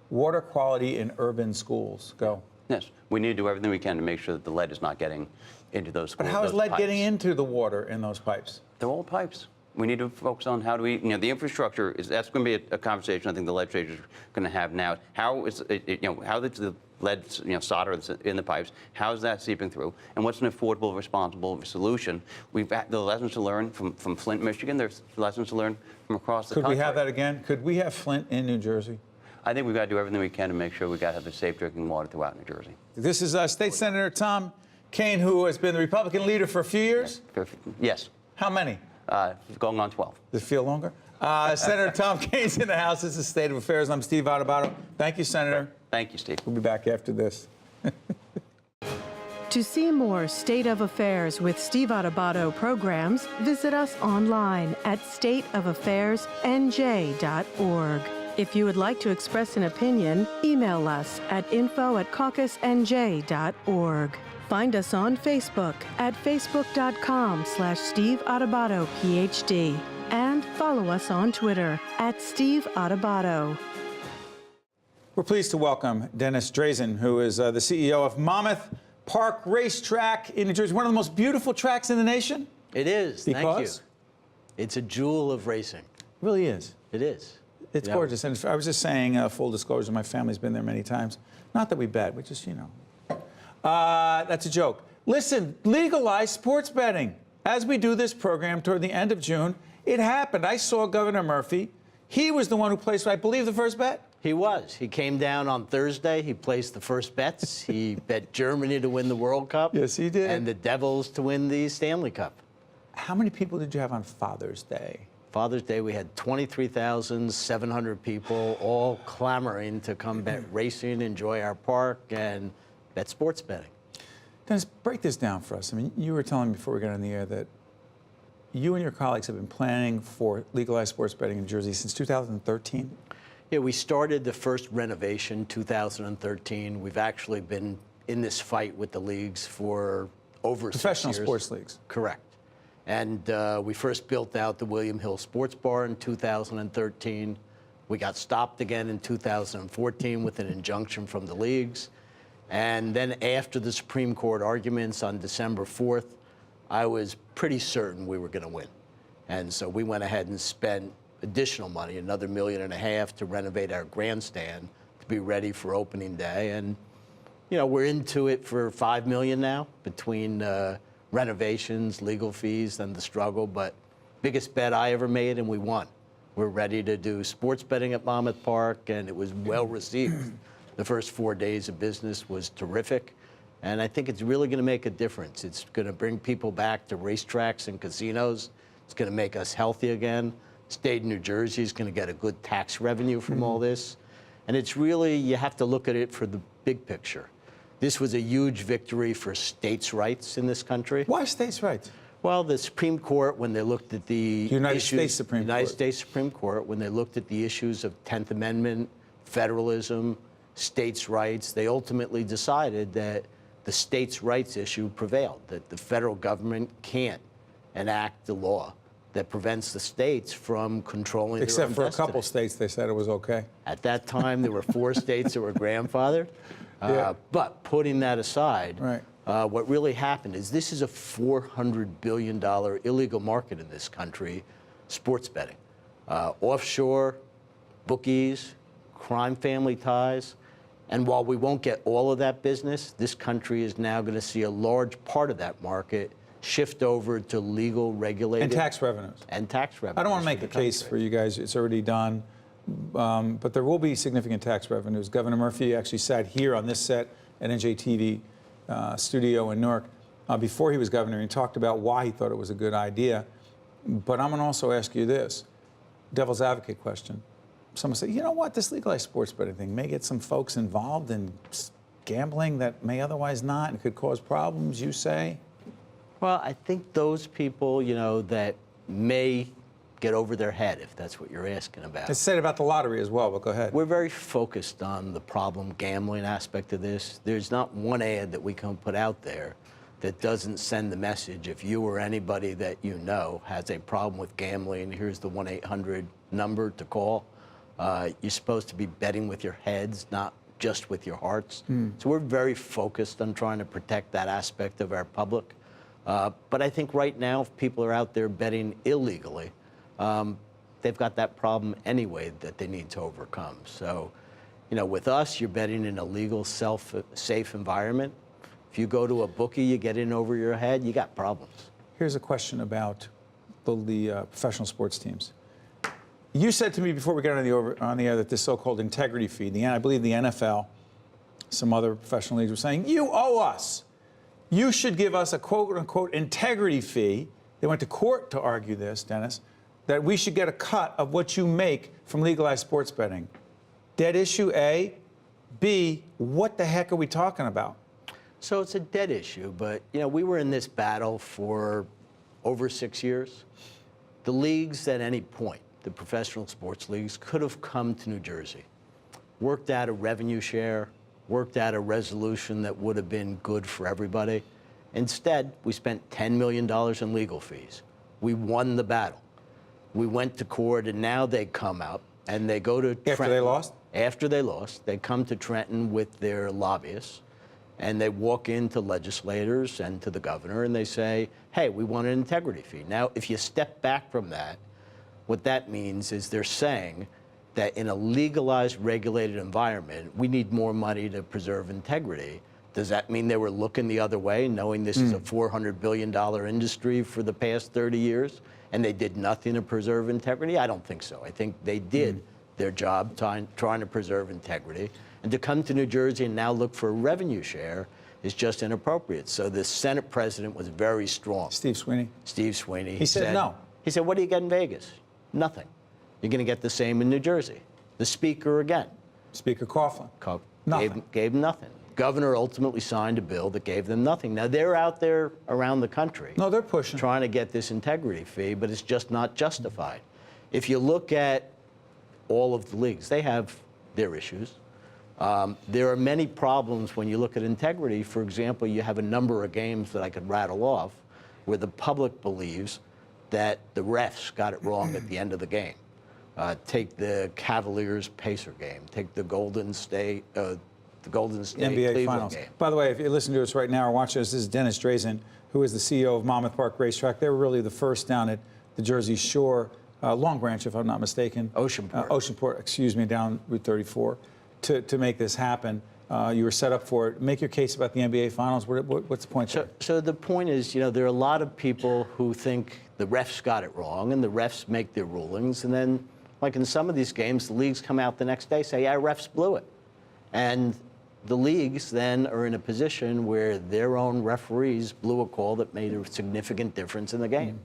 water quality in urban schools. Go. Yes. We need to do everything we can to make sure that the lead is not getting into those schools. But how is lead getting into the water in those pipes? They're all pipes. We need to focus on how do we, the infrastructure that's going to be a conversation I think the legislature is going to have now. How is how does the lead, solder that's in the pipes. How is that seeping through? And what's an affordable, responsible solution? We've had the lessons to learn from Flint, Michigan. There's lessons to learn from across the country. Could we have that again? Could we have Flint in New Jersey? I think we've got to do everything we can to make sure we've got to have safe drinking water throughout New Jersey. This is State Senator Tom Kean, who has been the Republican leader for a few years. Yes. How many? Going on 12. Does it feel longer? Senator Tom Kean's in the House. This is State of Affairs. I'm Steve Adubato. Thank you, Senator. Thank you, Steve. We'll be back after this. To see more State of Affairs with Steve Adubato programs, visit us online at stateofaffairsnj.org. If you would like to express an opinion, email us at info@caucusnj.org. Find us on Facebook at facebook.com/Steve Adubato, PhD. And follow us on Twitter at Steve Adubato. We're pleased to welcome Dennis Drazen, who is the CEO of Monmouth Park Racetrack in New Jersey, one of the most beautiful tracks in the nation. It is. Thank you. Because? It's a jewel of racing. It really is. It is. It's gorgeous. And I was just saying, full disclosure, my family's been there many times. Not that we bet, we just, that's a joke. Listen, legalize sports betting. As we do this program toward the end of June, it happened. I saw Governor Murphy. He was the one who placed, I believe, the first bet. He was. He came down on Thursday. He placed the first bets. He bet Germany to win the World Cup. Yes, he did. And the Devils to win the Stanley Cup. How many people did you have on Father's Day? Father's Day, we had 23,700 people all clamoring to come bet racing, enjoy our park, and bet sports betting. Dennis, break this down for us. I mean, you were telling me before we got on the air that you and your colleagues have been planning for legalized sports betting in Jersey since 2013. Yeah, we started the first renovation 2013. We've actually been in this fight with the leagues for over 6 years. Professional sports leagues. Correct. And we first built out the William Hill Sports Bar in 2013. We got stopped again in 2014 with an injunction from the leagues. And then after the Supreme Court arguments on December 4th, I was pretty certain we were going to win. And so we went ahead and spent additional money, another $1.5 million, to renovate our grandstand to be ready for opening day. And, we're into it for $5 million now between renovations, legal fees, and the struggle. But biggest bet I ever made, and we won. We're ready to do sports betting at Monmouth Park, and it was well received. The first 4 days of business was terrific. And I think it's really going to make a difference. It's going to bring people back to racetracks and casinos. It's going to make us healthy again. State of New Jersey is going to get a good tax revenue from all this. And it's really, you have to look at it for the big picture. This was a huge victory for states' rights in this country. Why states' rights? Well, the Supreme Court, when they looked at the United States Supreme Court, when they looked at the issues of 10th Amendment, federalism, states' rights, they ultimately decided that the states' rights issue prevailed, that the federal government can't enact the law that prevents the states from controlling their own Except for destiny. a couple states, they said it was okay. At that time, there were 4 states that were grandfathered. But putting that aside, what really happened is this is a $400 billion illegal market in this country, sports betting. Offshore, bookies, crime family ties. And while we won't get all of that business, this country is now going to see a large part of that market shift over to legal, regulated. And tax revenues. And tax revenues. I don't want to make the case for you guys. It's already done. But there will be significant tax revenues. Governor Murphy actually sat here on this set at NJTV studio in Newark before he was governor. He talked about why he thought it was a good idea. But I'm going to also ask you this, devil's advocate question. Someone say, you know what, this legalized sports betting thing may get some folks involved in gambling that may otherwise not and could cause problems, you say? Well, I think those people, that may get over their head, if that's what you're asking about. It's said about the lottery as well, but go ahead. We're very focused on the problem gambling aspect of this. There's not one ad that we can put out there that doesn't send the message. If you or anybody that you know has a problem with gambling, here's the 1-800 number to call. You're supposed to be betting with your heads, not just with your hearts. So we're very focused on trying to protect that aspect of our public. But I think right now, if people are out there betting illegally, they've got that problem anyway that they need to overcome. So With us, you're betting in a legal, safe environment. If you go to a bookie, you get in over your head, you got problems. Here's a question about the professional sports teams. You said to me before we got on the air that this so-called integrity fee, I believe the NFL, some other professional leagues were saying, you owe us. You should give us a quote-unquote integrity fee. They went to court to argue this, Dennis, that we should get a cut of what you make from legalized sports betting. Dead issue, A. B, what the heck are we talking about? So it's a dead issue, but we were in this battle for over 6 years. The leagues at any point, the professional sports leagues, could have come to New Jersey, worked out a revenue share, worked out a resolution that would have been good for everybody. Instead, we spent $10 million in legal fees. We won the battle. We went to court, and now they come out and they go to Trenton. After they lost? After they lost, they come to Trenton with their lobbyists, and they walk into legislators and to the governor, and they say, hey, we want an integrity fee. Now, if you step back from that, what that means is they're saying that in a legalized, regulated environment, we need more money to preserve integrity. Does that mean they were looking the other way, knowing this is a $400 billion industry for the past 30 years, and they did nothing to preserve integrity? I don't think so. I think they did their job trying to preserve integrity. And to come to New Jersey and now look for a revenue share is just inappropriate. So the Senate president was very strong. Steve Sweeney. Steve Sweeney. He said no. He said, what do you get in Vegas? Nothing. You're going to get the same in New Jersey. The speaker again. Speaker Coughlin. Gave nothing. Governor ultimately signed a bill that gave them nothing. Now, they're out there around the country. No, they're pushing. Trying to get this integrity fee, but it's just not justified. If you look at all of the leagues, they have their issues. There are many problems when you look at integrity. For example, you have a number of games that I could rattle off where the public believes that the refs got it wrong at the end of the game. Take the Cavaliers-Pacer game. Take the Golden State NBA Cleveland Finals. game. By the way, if you're listening to us right now or watching us, this is Dennis Drazen, who is the CEO of Monmouth Park Racetrack. They were really the first down at the Jersey Shore, Long Branch, if I'm not mistaken. Oceanport. Excuse me, down Route 34, to make this happen. You were set up for it. Make your case about the NBA Finals. What's the point there? So the point is, there are a lot of people who think the refs got it wrong, and the refs make their rulings, and then, like in some of these games, the leagues come out the next day, say, yeah, refs blew it. And the leagues then are in a position where their own referees blew a call that made a significant difference in the game.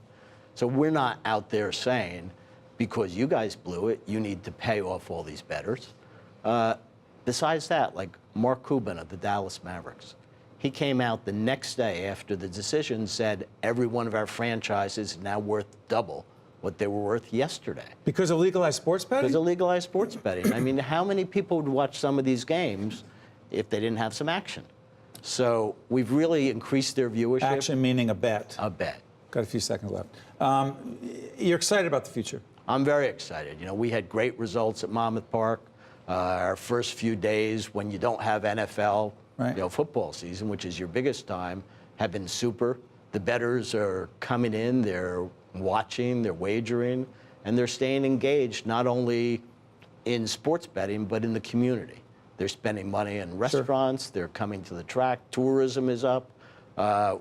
So we're not out there saying, because you guys blew it, you need to pay off all these bettors. Besides that, like Mark Cuban of the Dallas Mavericks, he came out the next day after the decision, said every one of our franchises is now worth double what they were worth yesterday. Because of legalized sports betting? Because of legalized sports betting. I mean, how many people would watch some of these games if they didn't have some action? So we've really increased their viewership. Action meaning a bet. A bet. Got a few seconds left. You're excited about the future? I'm very excited. We had great results at Monmouth Park. Our first few days when you don't have NFL football season, which is your biggest time, have been super. The bettors are coming in, they're watching, they're wagering, and they're staying engaged not only in sports betting, but in the community. They're spending money in restaurants, they're coming to the track, tourism is up.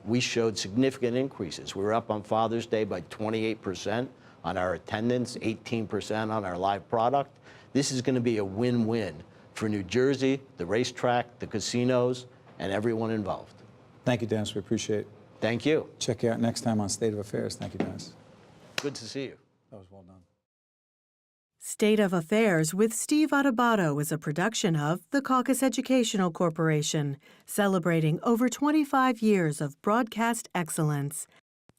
We showed significant increases. We were up on Father's Day by 28% on our attendance, 18% on our live product. This is going to be a win-win for New Jersey, the racetrack, the casinos, and everyone involved. Thank you, Dennis. We appreciate it. Thank you. Check you out next time on State of Affairs. Thank you, Dennis. Good to see you. That was well done. State of Affairs with Steve Adubato is a production of the Caucus Educational Corporation, celebrating over 25 years of broadcast excellence.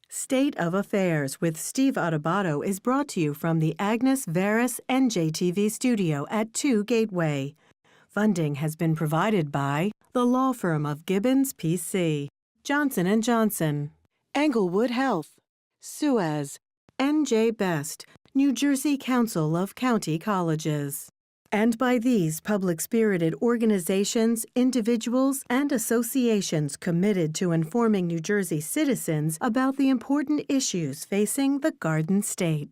State of Affairs with Steve Adubato is brought to you from the Agnes Veris NJTV studio at 2 Gateway. Funding has been provided by the law firm of Gibbons, P.C., Johnson & Johnson, Englewood Health, Suez, N.J. Best, New Jersey Council of County Colleges. And by these public-spirited organizations, individuals, and associations committed to informing New Jersey citizens about the important issues facing the Garden State.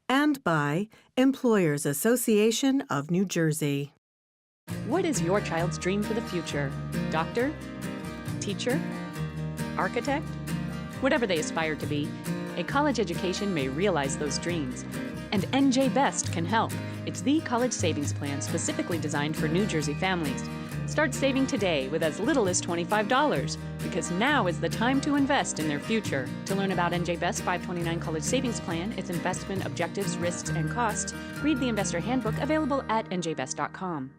And by Employers Association of New Jersey. What is your child's dream for the future? Doctor? Teacher? Architect? Whatever they aspire to be, a college education may realize those dreams. And NJ Best can help. It's the college savings plan specifically designed for New Jersey families. Start saving today with as little as $25, because now is the time to invest in their future. To learn about NJ Best 529 College Savings Plan, its investment objectives, risks, and costs, read the Investor Handbook available at njbest.com.